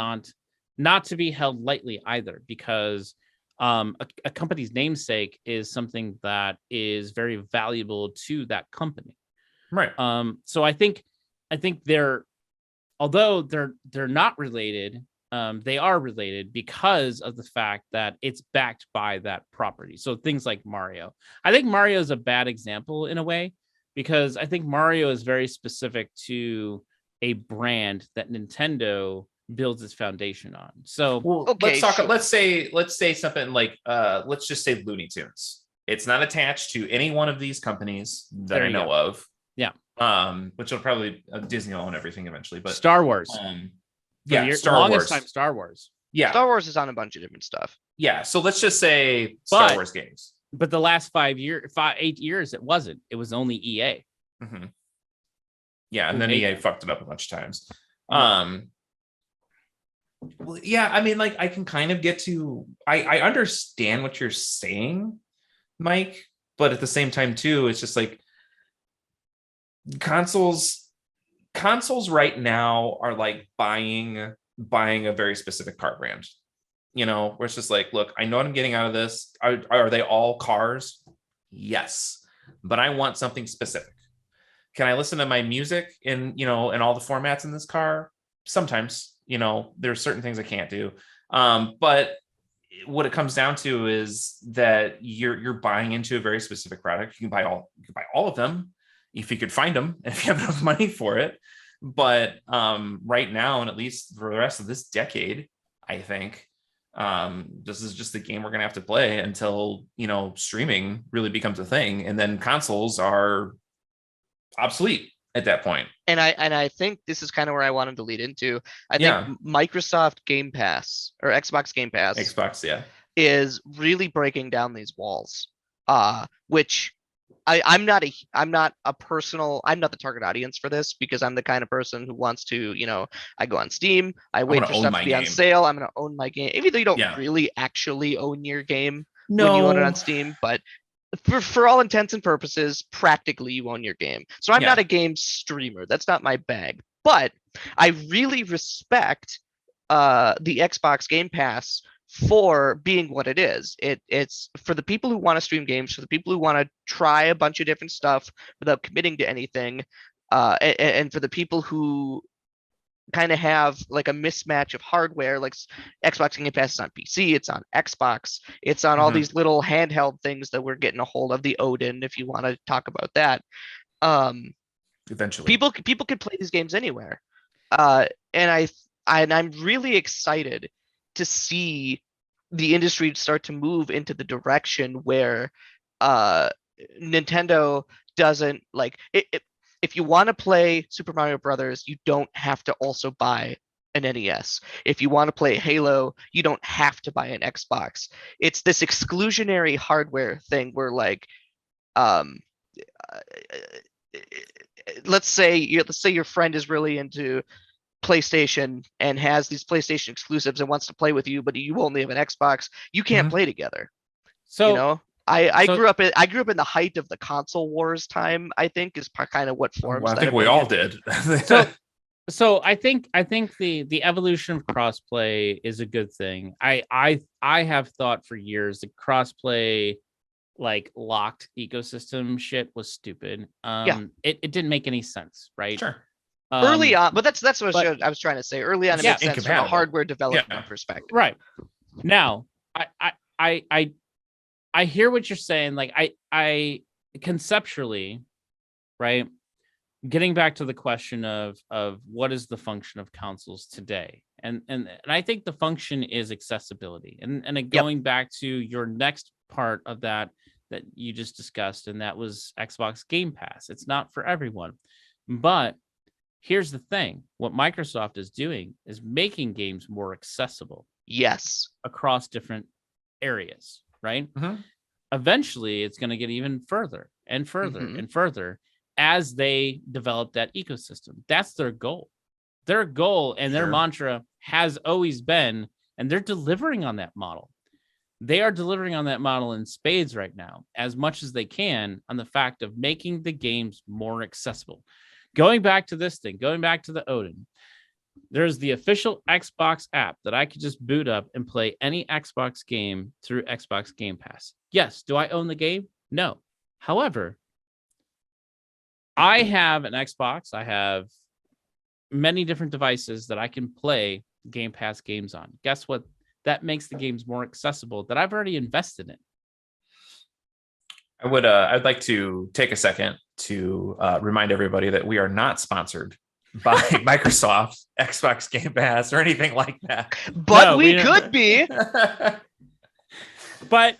not to be held lightly either, because a company's namesake is something that is very valuable to that company. Right. So I think they're, although they're not related, they are related because of the fact that it's backed by that property. So things like Mario. I think Mario is a bad example in a way, because I think Mario is very specific to a brand that Nintendo builds its foundation on. So Okay, let's say something like let's just say Looney Tunes. It's not attached to any one of these companies that I know of. Yeah. Which will probably Disney will own everything eventually, but Star Wars. Star Wars. Time Star Wars. Yeah. Star Wars is on a bunch of different stuff. Yeah. So let's just say Star Wars games. But the last 8 years, it wasn't. It was only EA. Mm-hmm. Yeah, and then EA fucked it up a bunch of times. Well, yeah, I mean, like, I can kind of get to, I understand what you're saying, Mike, but at the same time too, it's just like consoles right now are like buying a very specific car brand, where it's just like, look, I know what I'm getting out of this. Are they all cars? Yes, but I want something specific. Can I listen to my music in all the formats in this car? Sometimes, there's certain things I can't do. But what it comes down to is that you're buying into a very specific product. You can buy all of them if you could find them, and if you have enough money for it. But right now, and at least for the rest of this decade, I think this is just the game we're gonna have to play until streaming really becomes a thing, and then consoles are obsolete at that point. And I think this is kind of where I wanted to lead into. I think Microsoft Game Pass or Xbox Game Pass is really breaking down these walls. Which I'm not the target audience for this, because I'm the kind of person who wants to, I go on Steam, I wait for stuff to be on sale. I'm gonna own my game, even though you don't really actually own your game when you own it on Steam, but for all intents and purposes, practically you own your game. So I'm not a game streamer. That's not my bag. But I really respect the Xbox Game Pass for being what it is. It's for the people who want to stream games, for the people who want to try a bunch of different stuff without committing to anything, and for the people who kind of have like a mismatch of hardware. Like Xbox Game Pass is on PC, it's on Xbox, it's on all these little handheld things that we're getting a hold of, the Odin, if you want to talk about that. Eventually people can play these games anywhere, and I'm really excited to see the industry start to move into the direction where Nintendo doesn't like it. If you want to play Super Mario Brothers, you don't have to also buy an NES. If you want to play Halo, you don't have to buy an Xbox. It's this exclusionary hardware thing where, like, let's say your friend is really into PlayStation and has these PlayStation exclusives and wants to play with you, but you only have an Xbox. You can't play together. So I grew up in the height of the console wars time, I think, is kind of what forms. Well, I think we all did. So I think the evolution of crossplay is a good thing. I have thought for years the crossplay, like, locked ecosystem shit was stupid. It didn't make any sense, right? Sure. Early on, but that's what I was trying to say. Early on, it makes sense from a hardware development perspective. Right. Now, I hear what you're saying. Like, I conceptually, right, getting back to the question of what is the function of consoles today, and I think the function is accessibility, and going back to your next part of that you just discussed, and that was Xbox Game Pass. It's not for everyone, but here's the thing: what Microsoft is doing is making games more accessible. Yes, across different areas. Right. Eventually, it's going to get even further and further and further as they develop that ecosystem. That's their goal. Their goal and their mantra has always been, and they're delivering on that model. They are delivering on that model in spades right now, as much as they can, on the fact of making the games more accessible. Going back to the Odin, there's the official Xbox app that I could just boot up and play any Xbox game through Xbox Game Pass. Yes. Do I own the game? No. However, I have an Xbox. I have many different devices that I can play Game Pass games on. Guess what? That makes the games more accessible that I've already invested in. I'd like to take a second to remind everybody that we are not sponsored by Microsoft, Xbox Game Pass, or anything like that. But No, we we could be. But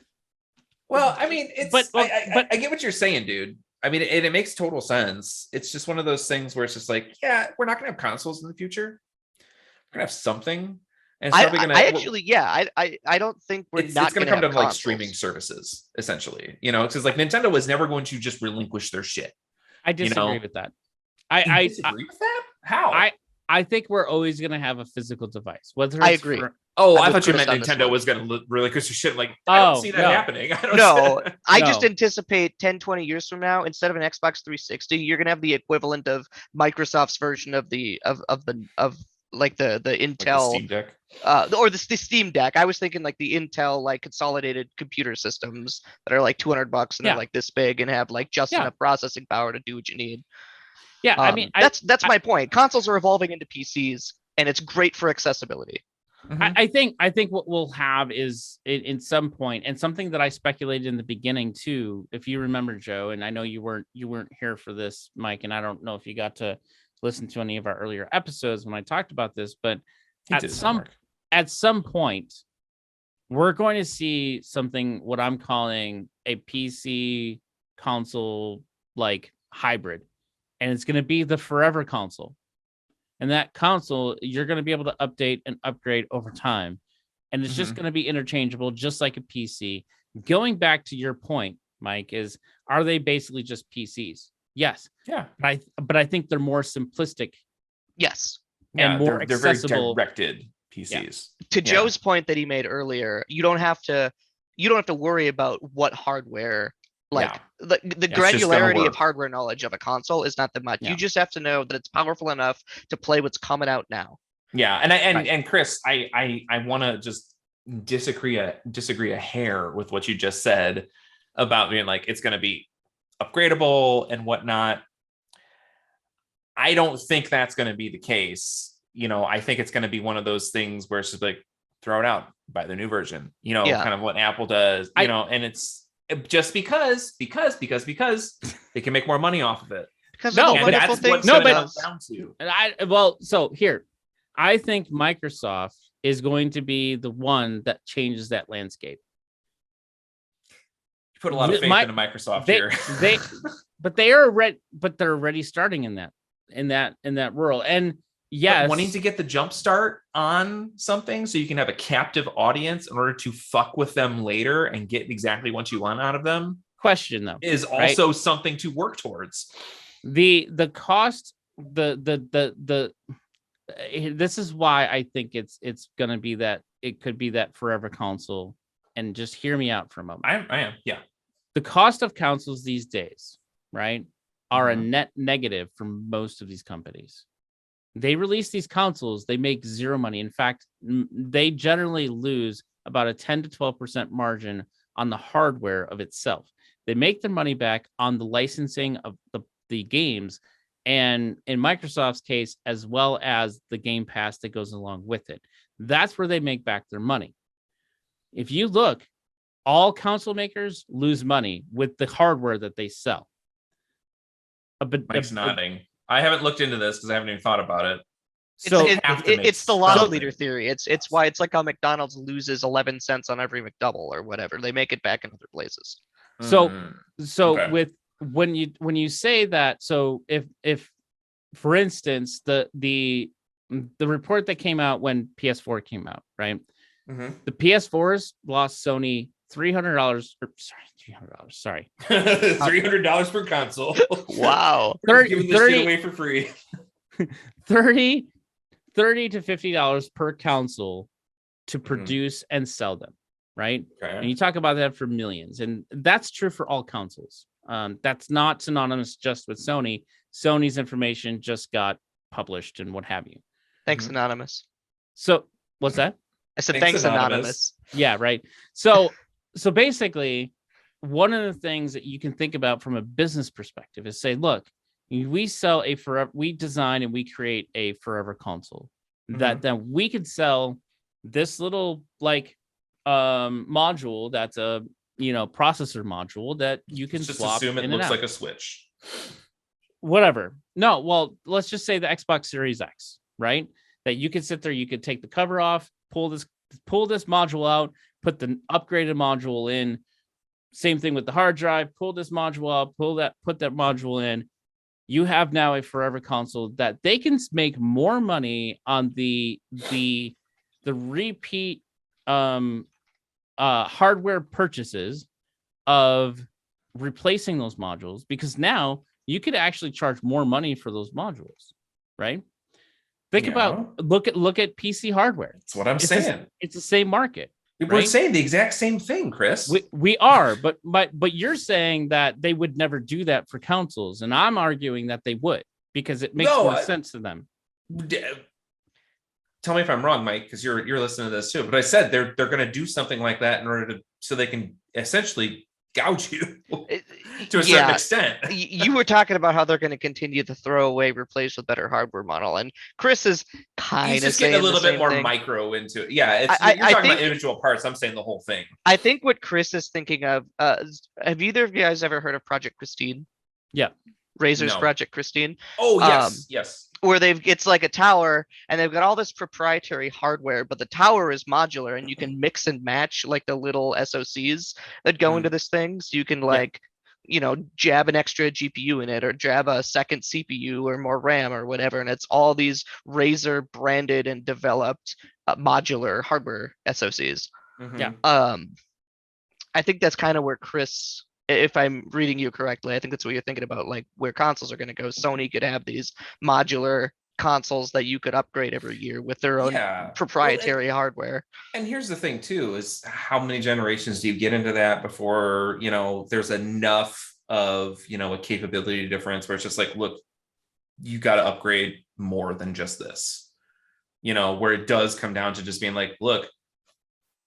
Well, I mean, but I get what you're saying, dude. I mean, it makes total sense. It's just one of those things where it's just like, yeah, we're not gonna have consoles in the future. We're gonna have something. And it's probably gonna I don't think it's not gonna gonna come to have like consoles. streaming services, essentially. You know, because like Nintendo was never going to just relinquish their shit. I disagree know? with that. You disagree with that? How? I think we're always going to have a physical device. Whether I it's agree. I I'm thought you with meant Chris on this Nintendo one. was going to relinquish their shit. Like, I don't see that happening. I don't No, I No. just anticipate 10, 20 years from now, instead of an Xbox 360, you're gonna have the equivalent of Microsoft's version of the like the Intel Steam Deck. or the Steam Deck. I was thinking like the Intel like consolidated computer systems that are like $200 and Yeah. they're like this big and have like just Yeah. enough processing power to do what you need. Yeah, I mean, that's my point. Consoles are evolving into PCs, and it's great for accessibility. I think what we'll have is in some point, and something that I speculated in the beginning too. If you remember, Joe, and I know you weren't here for this, Mike, and I don't know if you got to listen to any of our earlier episodes when I talked about this, but at some point, we're going to see something what I'm calling a PC console like hybrid, and it's going to be the forever console. And that console, you're going to be able to update and upgrade over time. And it's just going to be interchangeable, just like a PC. Going back to your point, Mike, are they basically just PCs? Yes. Yeah. But I think they're more simplistic. Yes. And more they're accessible. very directed PCs. Yeah. To Joe's point that he made earlier, you don't have to worry about what hardware. The granularity of hardware knowledge of a console is not that much. You just have to know that it's powerful enough to play what's coming out now. Yeah, and Chris, I want to just disagree a hair with what you just said about being like it's going to be upgradable and whatnot. I don't think that's going to be the case. You know, I think it's going to be one of those things where it's just like throw it out, buy the new version. You know, kind of what Apple does. You know, and it's just because they can make more money off of it. Because of the wonderful things it does. Down to. So here, I think Microsoft is going to be the one that changes that landscape. You put a lot of faith into Microsoft here. They're already starting in that world. And yes, but wanting to get the jump start on something so you can have a captive audience in order to fuck with them later and get exactly what you want out of them. Question though is also something to work towards. The cost, this is why I think it's gonna be that it could be that forever console. And just hear me out for a moment. I am. Yeah. The cost of consoles these days, right, are a net negative for most of these companies. They release these consoles, they make zero money. In fact, they generally lose about a 10 to 12% margin on the hardware of itself. They make their money back on the licensing of the games, and in Microsoft's case, as well as the Game Pass that goes along with it. That's where they make back their money. If you look, all console makers lose money with the hardware that they sell. Mike's nodding. I haven't looked into this because I haven't even thought about it. It's the lotto leader theory. It's why it's like how McDonald's loses 11 cents on every McDouble or whatever. They make it back in other places. So with when you say that, so if for instance the report that came out when PS4 came out, right? The PS4s lost Sony $300. Sorry, $300 per console. Wow, 30 away for free. $30 to $50 per console to produce and sell them. right? Okay. And you talk about that for millions, and that's true for all consoles. That's not synonymous just with Sony. Sony's information just got published and what have you. Thanks, Anonymous. So what's that? I said Thanks, thanks, Anonymous. Yeah, right. So basically, one of the things that you can think about from a business perspective is say, look, we design and we create a forever console that then we could sell this little module that's a processor module that you can just swap assume it in looks and out. like a Switch. Whatever. No, well, let's just say the Xbox Series X, right? That you could sit there, you could take the cover off, pull this module out, put the upgraded module in. Same thing with the hard drive, pull this module out, put that module in. You have now a forever console that they can make more money on the repeat hardware purchases of replacing those modules, because now you could actually charge more money for those modules, right? Look at PC hardware. That's what I'm saying. It's the same market. We're saying the exact same thing, Chris. We are, but you're saying that they would never do that for consoles, and I'm arguing that they would, because it makes more sense to them. Tell me if I'm wrong, Mike, because you're listening to this too. But I said they're going to do something like that in order so they can essentially gouge you to a certain extent. You were talking about how they're going to continue to throw away, replace with better hardware model, and Chris is kind of just getting a little bit more micro into it. Yeah, you're talking about individual parts. I'm saying the whole thing. I think what Chris is thinking of. Have either of you guys ever heard of Project Christine? Yeah, Razor's Project Christine. Oh yes, yes. Where it's like a tower and they've got all this proprietary hardware, but the tower is modular and you can mix and match like the little SoCs that go into this thing. So you can jab an extra GPU in it or jab a second CPU or more RAM or whatever. And it's all these Razer branded and developed modular hardware SoCs. Yeah. I think that's kind of where Chris, if I'm reading you correctly, I think that's what you're thinking about, like where consoles are going to go. Sony could have these modular consoles that you could upgrade every year with their own proprietary hardware. And here's the thing too, is how many generations do you get into that before, there's enough of, a capability difference where it's just like, look, you got to upgrade more than just this, where it does come down to just being like, look,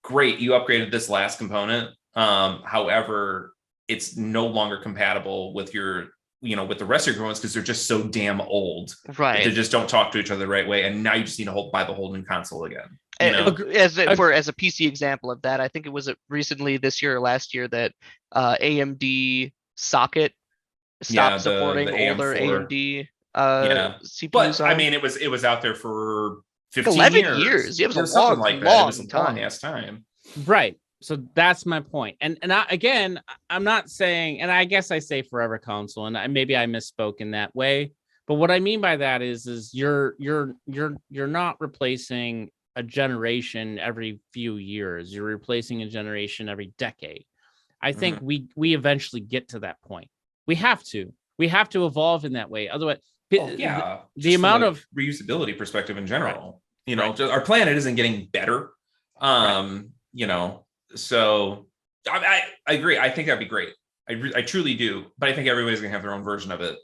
great, you upgraded this last component. However, it's no longer compatible with your, with the rest of your components because they're just so damn old. Right. They just don't talk to each other the right way. And now you just need to buy the whole new console again. As a PC example of that, I think it was recently this year or last year that AMD socket stopped supporting older AMD CPUs. But I mean, it was out there for 15 11 years. It was a long, like long, it was a long ass time. Right. So that's my point. And I'm not saying, and I guess I say forever console, and maybe I misspoke in that way. But what I mean by that is you're not replacing a generation every few years. You're replacing a generation every decade. I think we eventually get to that point. We have to evolve in that way. Otherwise, the amount of reusability perspective in general, our planet isn't getting better. So I agree. I think that'd be great. I truly do. But I think everybody's gonna have their own version of it.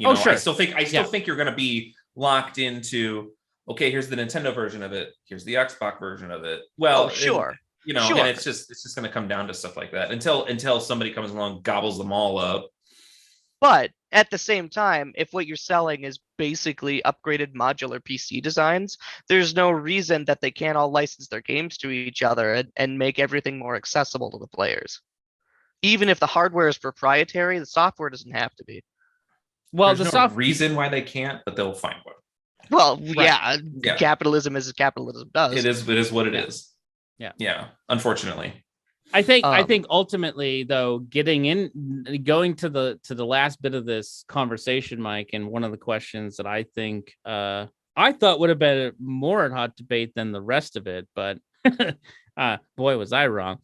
Sure. I still think you're gonna be locked into, okay, here's the Nintendo version of it. Here's the Xbox version of it. Well, sure. And it's just gonna come down to stuff like that until somebody comes along, gobbles them all up. But at the same time, if what you're selling is basically upgraded modular PC designs, there's no reason that they can't all license their games to each other and make everything more accessible to the players. Even if the hardware is proprietary, the software doesn't have to be. Well, there's no reason why they can't, but they'll find one. Well, capitalism is as capitalism does. It is what it is. Yeah. Unfortunately. I think ultimately, though, going to the last bit of this conversation, Mike, and one of the questions that I think I thought would have been more a hot debate than the rest of it, but boy, was I wrong.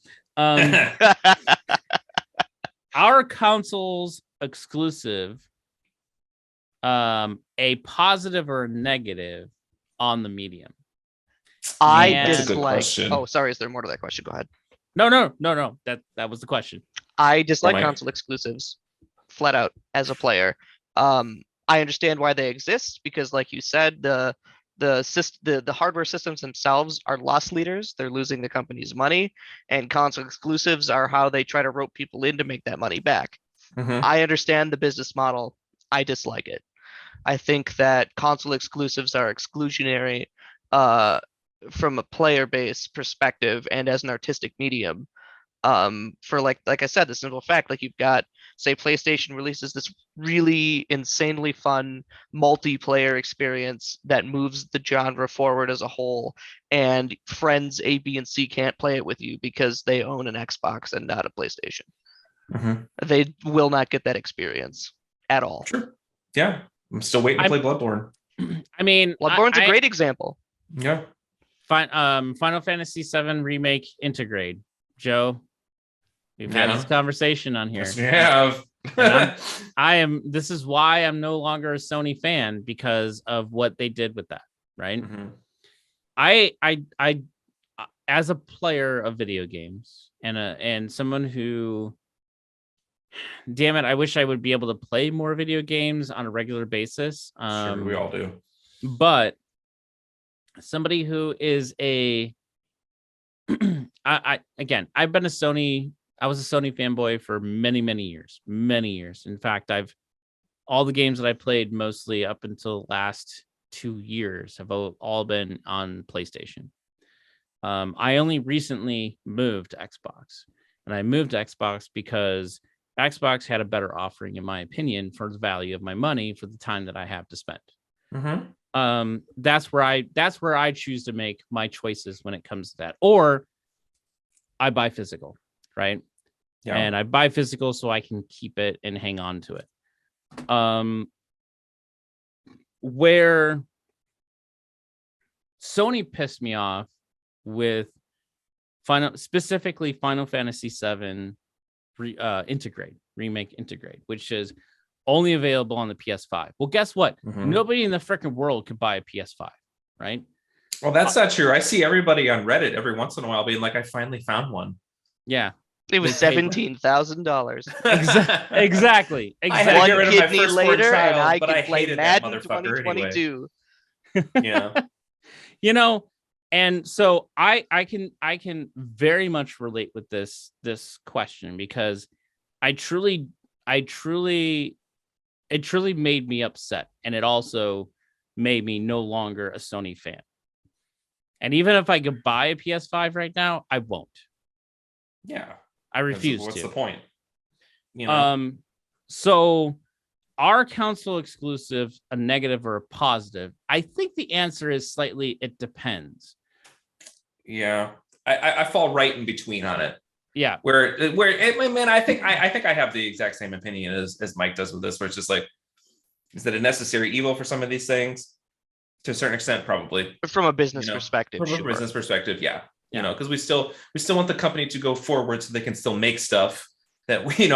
Our console's exclusive, a positive or a negative on the medium? I dislike. Oh, sorry. Is there more to that question? Go ahead. No. That was the question. I dislike Mike? console exclusives, flat out as a player. I understand why they exist because, like you said, the hardware systems themselves are loss leaders. They're losing the company's money, and console exclusives are how they try to rope people in to make that money back. Mm-hmm. I understand the business model. I dislike it. I think that console exclusives are exclusionary uh, from a player base perspective and as an artistic medium. For like I said, the simple fact, like you've got, say, PlayStation releases this really insanely fun multiplayer experience that moves the genre forward as a whole, and friends A, B, and C can't play it with you because they own an Xbox and not a PlayStation. Mm-hmm. They will not get that experience at all. Sure. Yeah. I'm still waiting to play Bloodborne. I mean, Bloodborne's a great example. Yeah. Final Fantasy VII Remake Integrate. Joe, we've had this conversation on here. Yes, we have. This is why I'm no longer a Sony fan, because of what they did with that, right? Mm-hmm. I as a player of video games and someone who, damn it, I wish I would be able to play more video games on a regular basis. Sure, we all do. But somebody who is a I've been I was a Sony fanboy for many years. In fact, all the games that I played mostly up until the last 2 years have all been on PlayStation. I only recently moved to Xbox, and I moved to Xbox because Xbox had a better offering, in my opinion, for the value of my money for the time that I have to spend. Mm-hmm. That's where I choose to make my choices when it comes to that. Or I buy physical, right? Yeah. And I buy physical so I can keep it and hang on to it. Where Sony pissed me off with specifically Final Fantasy VII Remake Integrate, which is only available on the PS5. Well, guess what? Mm-hmm. Nobody in the freaking world could buy a PS5, right? Well, that's not true. I see everybody on Reddit every once in a while being like, I finally found one. Yeah. It was $17,000. Exactly. I had to get rid of my firstborn later, child, and I but can I play hated that Madden motherfucker 2022. Yeah. And so I can very much relate with this question, because it truly made me upset, and it also made me no longer a Sony fan. And even if I could buy a PS5 right now, I won't. Yeah. I refuse What's to. the point? So are console exclusive a negative or a positive? I think the answer is slightly, it depends. Yeah. I fall right in between on it. Yeah. I think I have the exact same opinion as Mike does with this, where it's just like, is that a necessary evil for some of these things? To a certain extent, probably. From a business perspective, From a business perspective, yeah. Because we still want the company to go forward so they can still make stuff that we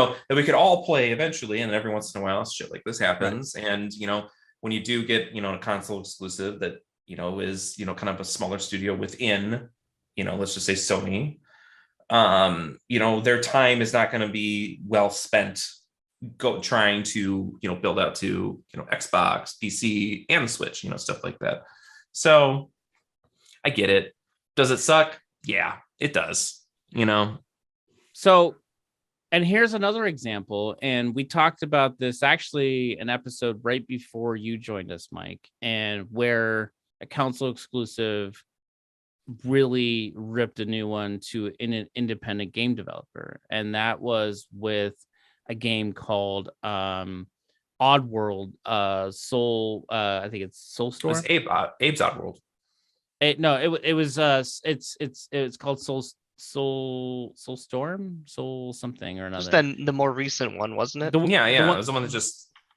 could all play eventually, and every once in a while shit like this happens. Right. And when you do get a console exclusive that is kind of a smaller studio within let's just say Sony, their time is not going to be well spent trying to build out to Xbox, PC, and Switch, stuff like that. So I get it. Does it suck? Yeah, it does. So, and here's another example, and we talked about this actually an episode right before you joined us, Mike, and where a console exclusive really ripped a new one to an independent game developer, and that was with a game called Oddworld, Soul. I think it's Soulstorm. It's Abe's Oddworld. It's called Soulstorm, Soul something or another. Just then the more recent one, wasn't it? It was the one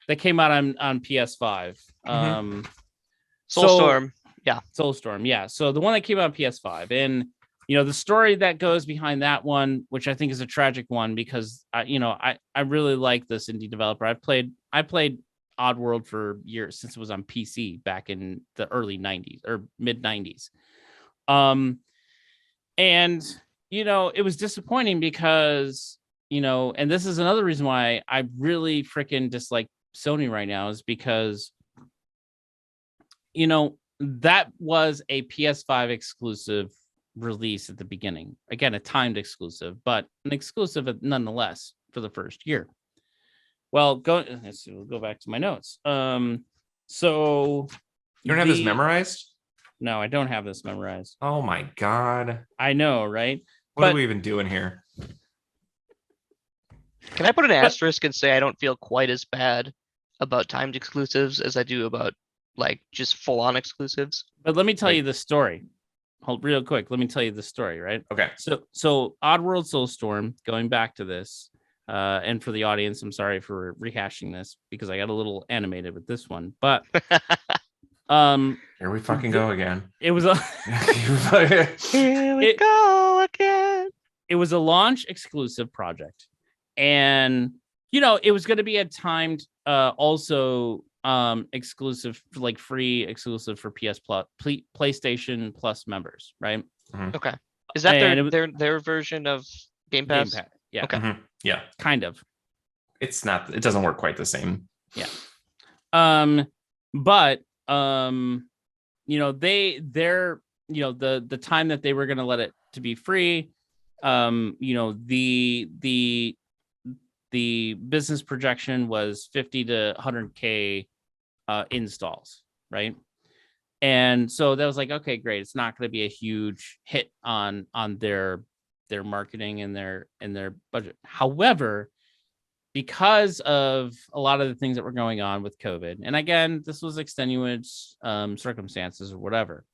that came out on PS5. Mm-hmm. Soulstorm. Soulstorm. Yeah. So the one that came out on PS5, and the story that goes behind that one, which I think is a tragic one, because I really like this indie developer. I played Oddworld for years, since it was on PC back in the early 90s or mid 90s. And it was disappointing because, and this is another reason why I really freaking dislike Sony right now is because, that was a PS5 exclusive release at the beginning. Again, a timed exclusive, but an exclusive nonetheless for the first year. Well, let's see, we'll go back to my notes. So You don't have this memorized? No, I don't have this memorized. Oh my God. I know, right? What are we even doing here? Can I put an asterisk and say I don't feel quite as bad about timed exclusives as I do about like just full on exclusives? But let me tell you the story. Hold real quick. Let me tell you the story, right? Okay. So Oddworld Soulstorm, going back to this, and for the audience, I'm sorry for rehashing this because I got a little animated with this one, but here we fucking go again. It was a Here we go again. It was a launch exclusive project, and it was going to be a timed also exclusive, like free exclusive for PS Plus, PlayStation Plus members, right? Mm-hmm. Okay. Is that their version of Game Pass? Game Pass. Yeah. Okay. Mm-hmm. Yeah. Kind of. It's not. It doesn't work quite the same. Yeah. But they're the time that they were going to let it to be free, the business projection was 50 to 100K installs, right? And so that was like, okay, great. It's not going to be a huge hit on their marketing and their budget. However, because of a lot of the things that were going on with COVID, and again, this was extenuating circumstances or whatever,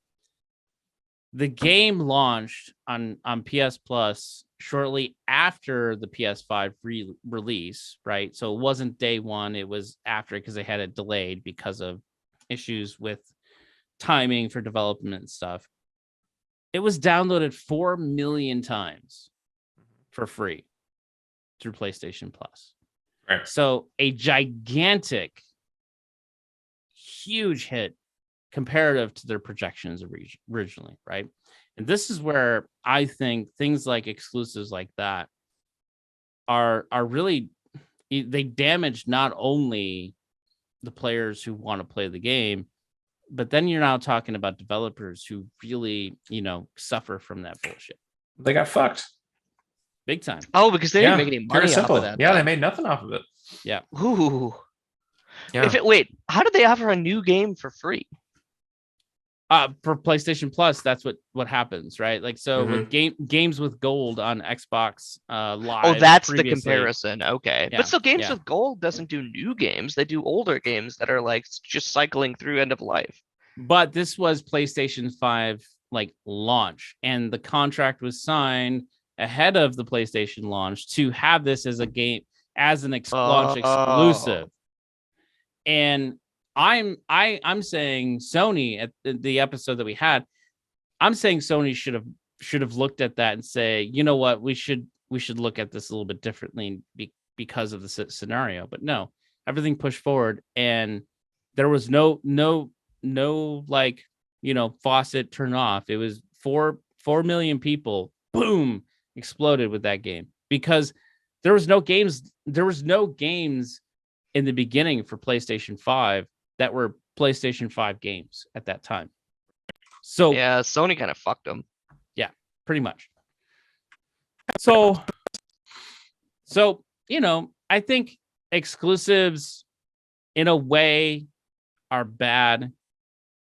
the game launched on PS Plus shortly after the PS5 release, right? So it wasn't day one, it was after, because they had it delayed because of issues with timing for development and stuff. It was downloaded 4 million times for free through PlayStation Plus. Right. So a gigantic, huge hit comparative to their projections originally, right? And this is where I think things like exclusives like that are really, they damage not only the players who want to play the game, but then you're now talking about developers who really, suffer from that bullshit. They got fucked. Big time. Oh, because they didn't make any money off of that. Yeah, they made nothing off of it. Yeah. Ooh. Yeah. Wait, how did they offer a new game for free? For PlayStation Plus, that's what happens, right? Like, so with games with gold on Xbox Live. Oh, that's previously. the comparison. Okay. Yeah, But still, games with gold doesn't do new games. They do older games that are like just cycling through end of life. But this was PlayStation 5 like launch, and the contract was signed ahead of the PlayStation launch to have this as a game, as an launch exclusive. And I'm saying Sony, at the episode that we had, I'm saying Sony should have looked at that and say, you know what, we should look at this a little bit differently because of the scenario. But no, everything pushed forward, and there was no like, faucet turn off. It was 4 million people, boom, exploded with that game, because there was no games in the beginning for PlayStation 5 that were PlayStation 5 games at that time. So yeah, Sony kind of fucked them. Yeah, pretty much. So I think exclusives in a way are bad.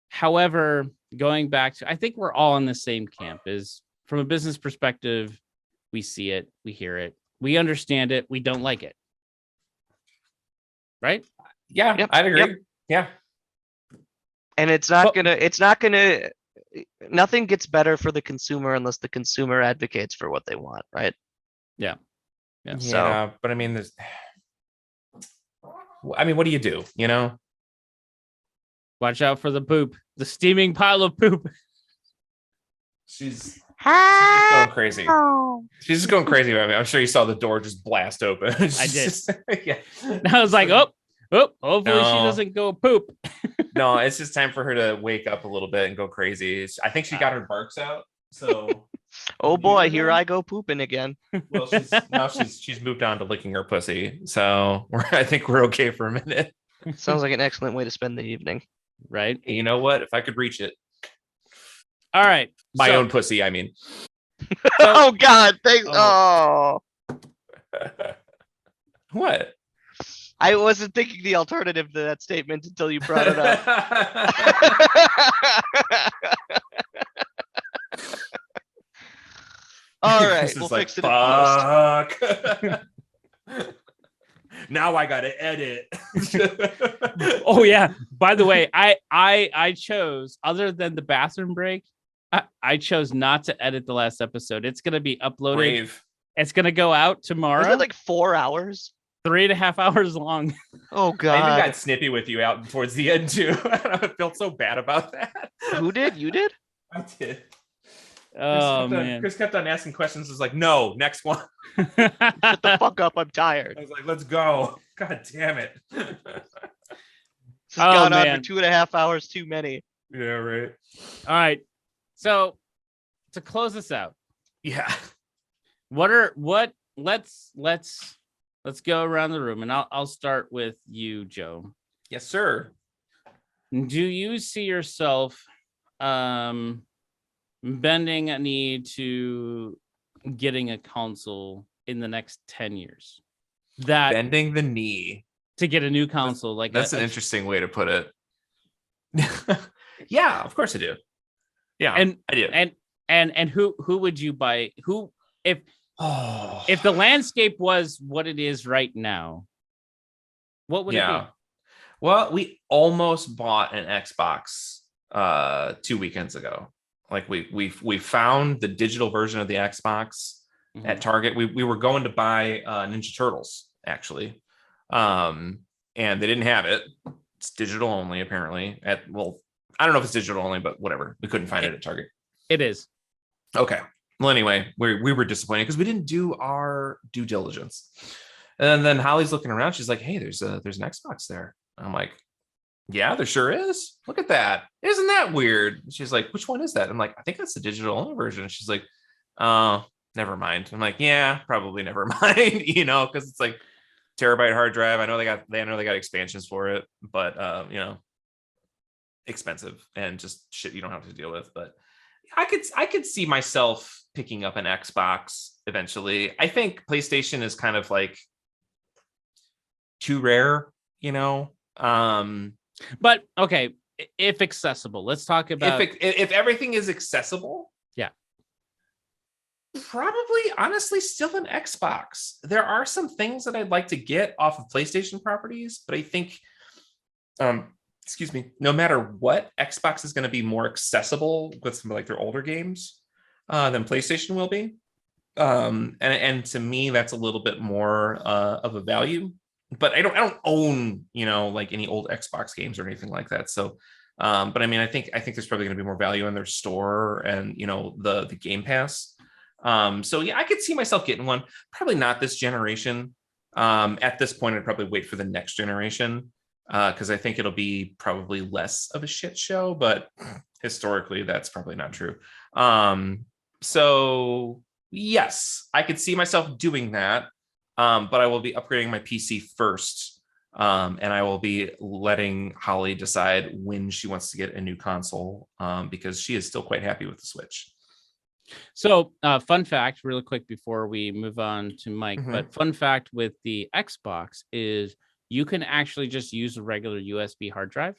However, going back to, I think we're all in the same camp, is from a business perspective, we see it, we hear it, we understand it, we don't like it. Right? Yeah, yep. I'd agree. Yep. Yeah. And nothing gets better for the consumer unless the consumer advocates for what they want, right? Yeah. Yeah. So, but I mean, what do you do? Watch out for the poop, the steaming pile of poop. She's going crazy. She's just going crazy about me. I'm sure you saw the door just blast open. I did. Yeah. And I was like, hopefully she doesn't go poop. No, it's just time for her to wake up a little bit and go crazy. I think she got her barks out. So Oh boy, here I go pooping again. well, she's moved on to licking her pussy. So I think we're okay for a minute. Sounds like an excellent way to spend the evening. Right. You know what? If I could reach it, All right. my so- own pussy. I mean, Oh God, thanks. Oh. Oh, what? I wasn't thinking the alternative to that statement until you brought it up. All right, Chris is we'll like, fix it in post. fuck. Now I gotta edit. Oh yeah. By the way, I chose, other than the bathroom break, I chose not to edit the last episode. It's gonna be uploaded. Brave. It's gonna go out tomorrow. Was it like 4 hours? 3.5 hours long. Oh I even God. got snippy with you out towards the end too. I felt so bad about that. Who did? You did? I did. Oh man. Chris kept on asking questions. Was like, no, next one. Shut the fuck up. I'm tired. I was like, let's go. God damn it. This has gone on man. for 2.5 hours too many. Yeah, right. All right. So to close this out, Yeah. let's go around the room, and I'll start with you, Joe. Yes, sir. Do you see yourself bending a knee to getting a console in the next 10 years? That Bending the knee. to get a new console, like That's an interesting way to put it. Yeah, of course I do. Yeah, and I do. and who would you buy? Who if the landscape was what it is right now, what would it be? Well, we almost bought an Xbox 2 weekends ago. Like we found the digital version of the Xbox at Target. We were going to buy Ninja Turtles actually, and they didn't have it. It's digital only apparently. I don't know if it's digital only, but whatever. We couldn't find it at Target. It is. Okay. Well, anyway, we were disappointed because we didn't do our due diligence. And then Holly's looking around. She's like, "Hey, there's an Xbox there." I'm like, "Yeah, there sure is. Look at that. Isn't that weird?" She's like, "Which one is that?" I'm like, "I think that's the digital only version." She's like, "Oh, never mind." I'm like, "Yeah, probably never mind." Because it's like terabyte hard drive. I know they got expansions for it, but expensive and just shit you don't have to deal with. But I could see myself picking up an Xbox eventually. I think PlayStation is kind of like too rare, But okay, if accessible, let's talk about if everything is accessible. Yeah. Probably, honestly, still an Xbox. There are some things that I'd like to get off of PlayStation properties, but I think, no matter what, Xbox is going to be more accessible with some like their older games than PlayStation will be. And to me, that's a little bit more of a value. But I don't own, like any old Xbox games or anything like that. So, but I mean, I think there's probably going to be more value in their store and the Game Pass. So yeah, I could see myself getting one. Probably not this generation. At this point, I'd probably wait for the next generation because I think it'll be probably less of a shit show. But historically, that's probably not true. So yes, I could see myself doing that. But I will be upgrading my PC first, and I will be letting Holly decide when she wants to get a new console because she is still quite happy with the Switch. So, fun fact, really quick before we move on to Mike, but fun fact with the Xbox is you can actually just use a regular USB hard drive.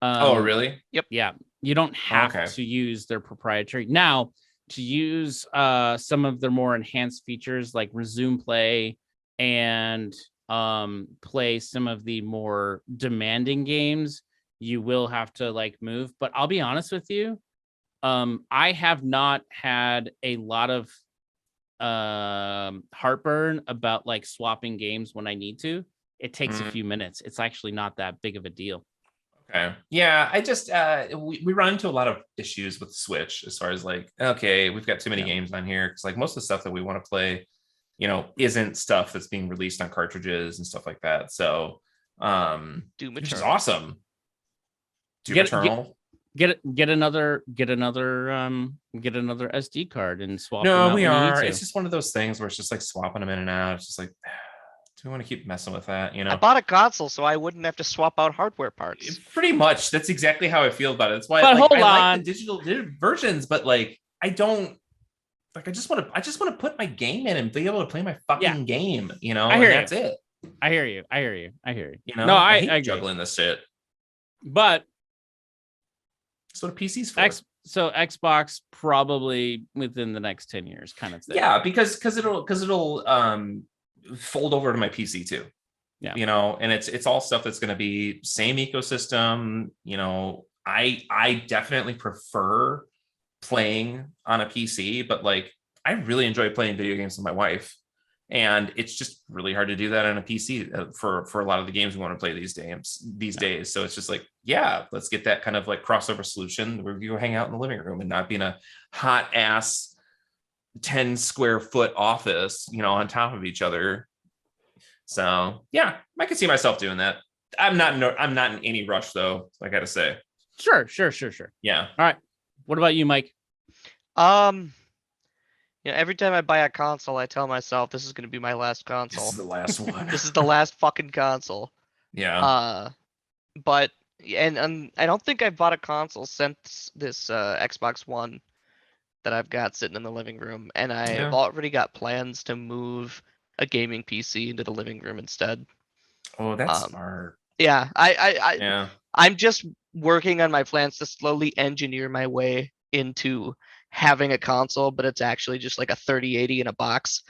Oh, really? Yep. Yeah, you don't have to use their proprietary. Now, to use some of their more enhanced features like resume play and play some of the more demanding games, you will have to like move. But I'll be honest with you, I have not had a lot of heartburn about like swapping games when I need to. It takes a few minutes. It's actually not that big of a deal. Okay. Yeah, I just we run into a lot of issues with the Switch as far as like, okay, we've got too many games on here because like most of the stuff that we want to play, isn't stuff that's being released on cartridges and stuff like that. So, Doom which is Eternal. awesome. Doom Eternal. Get another SD card and swap them No, out we when you need are. to. It's just one of those things where it's just like swapping them in and out. It's just like, do we want to keep messing with that? You I know, bought a console so I wouldn't have to swap out hardware parts. pretty much. That's exactly how I feel about it. That's why But hold I like on. the digital versions, but like I don't like. I just want to put my game in and be able to play my fucking game. You know, I hear and you. that's it. I hear you. You know, No, I I hate agree. juggling this shit. But That's what a PC's for. so Xbox probably within the next 10 years kind of thing. Yeah, because it'll fold over to my PC too. Yeah. You know, and it's all stuff that's going to be same ecosystem. You know, I definitely prefer playing on a PC, but like I really enjoy playing video games with my wife, and it's just really hard to do that on a PC for a lot of the games we want to play these days. So it's just like, yeah, let's get that kind of like crossover solution where you go hang out in the living room and not be in a hot ass 10 square foot office, you know, on top of each other. So yeah, I can see myself doing that. I'm not in any rush though, I gotta say. Sure. Yeah. All right. What about you, Mike? Every time I buy a console, I tell myself this is going to be my last console. This is the last one. This is the last fucking console. Yeah. But I don't think I've bought a console since this Xbox One that I've got sitting in the living room, and I've already got plans to move a gaming PC into the living room instead. Oh, that's smart. Yeah, Yeah. I'm just working on my plans to slowly engineer my way into having a console, but it's actually just like a 3080 in a box.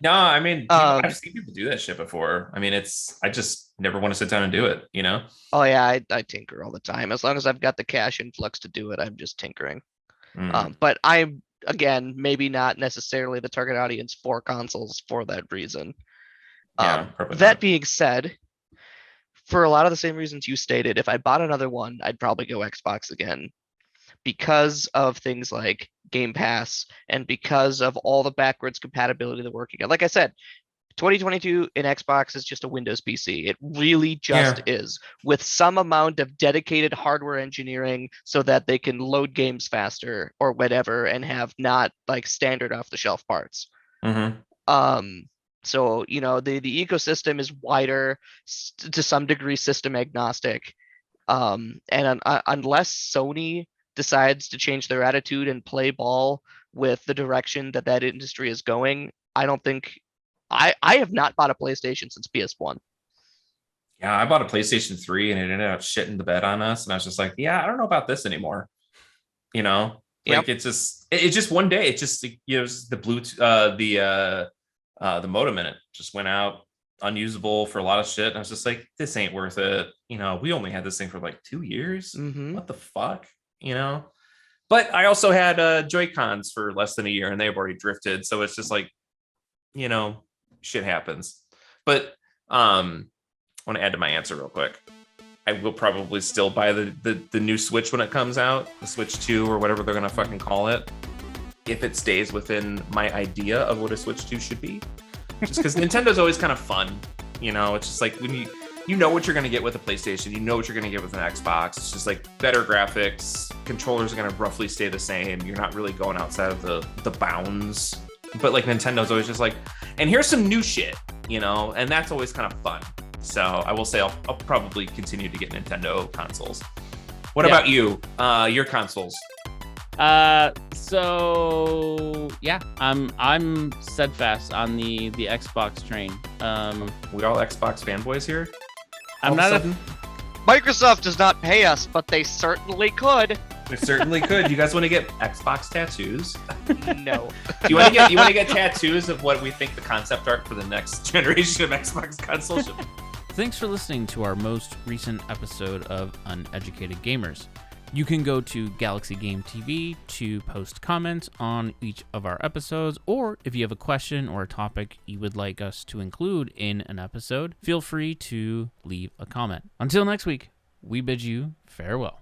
No, I mean, I've seen people do that shit before. I mean, I just never want to sit down and do it, you know? Oh yeah, I tinker all the time. As long as I've got the cash influx to do it, I'm just tinkering. But I'm, again, maybe not necessarily the target audience for consoles for that reason. Yeah, that being said, for a lot of the same reasons you stated, if I bought another one, I'd probably go Xbox again, because of things like Game Pass and because of all the backwards compatibility they're working on. Like I said, 2022 in Xbox is just a Windows PC. It really just is, with some amount of dedicated hardware engineering so that they can load games faster or whatever and have not like standard off the shelf parts. So, you know, the ecosystem is wider, to some degree system agnostic. And unless Sony decides to change their attitude and play ball with the direction that industry is going, I don't think I have not bought a PlayStation since PS1. Yeah, I bought a PlayStation 3 and it ended up shitting the bed on us, and I was just like, yeah, I don't know about this anymore. You know, like it's just one day, it just, you know, the Bluetooth, the modem in it just went out unusable for a lot of shit, and I was just like, this ain't worth it. You know, we only had this thing for like 2 years. What the fuck, you know? But I also had Joy-Cons for less than a year and they've already drifted, so it's just like, you know, shit happens. But I want to add to my answer real quick. I will probably still buy the new Switch when it comes out, the Switch 2 or whatever they're gonna fucking call it, if it stays within my idea of what a Switch 2 should be. Just because Nintendo's always kind of fun, you know. It's just like when you know what you're gonna get with a PlayStation, you know what you're gonna get with an Xbox. It's just like better graphics, controllers are gonna roughly stay the same. You're not really going outside of the bounds. But like Nintendo's always just like, and here's some new shit, you know, and that's always kind of fun. So I will say I'll probably continue to get Nintendo consoles. What about you? Your consoles? So yeah, I'm steadfast on the Xbox train. We all Xbox fanboys here. I'm not Microsoft does not pay us, but they certainly could. They certainly could. You guys want to get Xbox tattoos? No. You want to get tattoos of what we think the concept art for the next generation of Xbox consoles should be? Thanks for listening to our most recent episode of Uneducated Gamers. You can go to Galaxy Game TV to post comments on each of our episodes, or if you have a question or a topic you would like us to include in an episode, feel free to leave a comment. Until next week, we bid you farewell.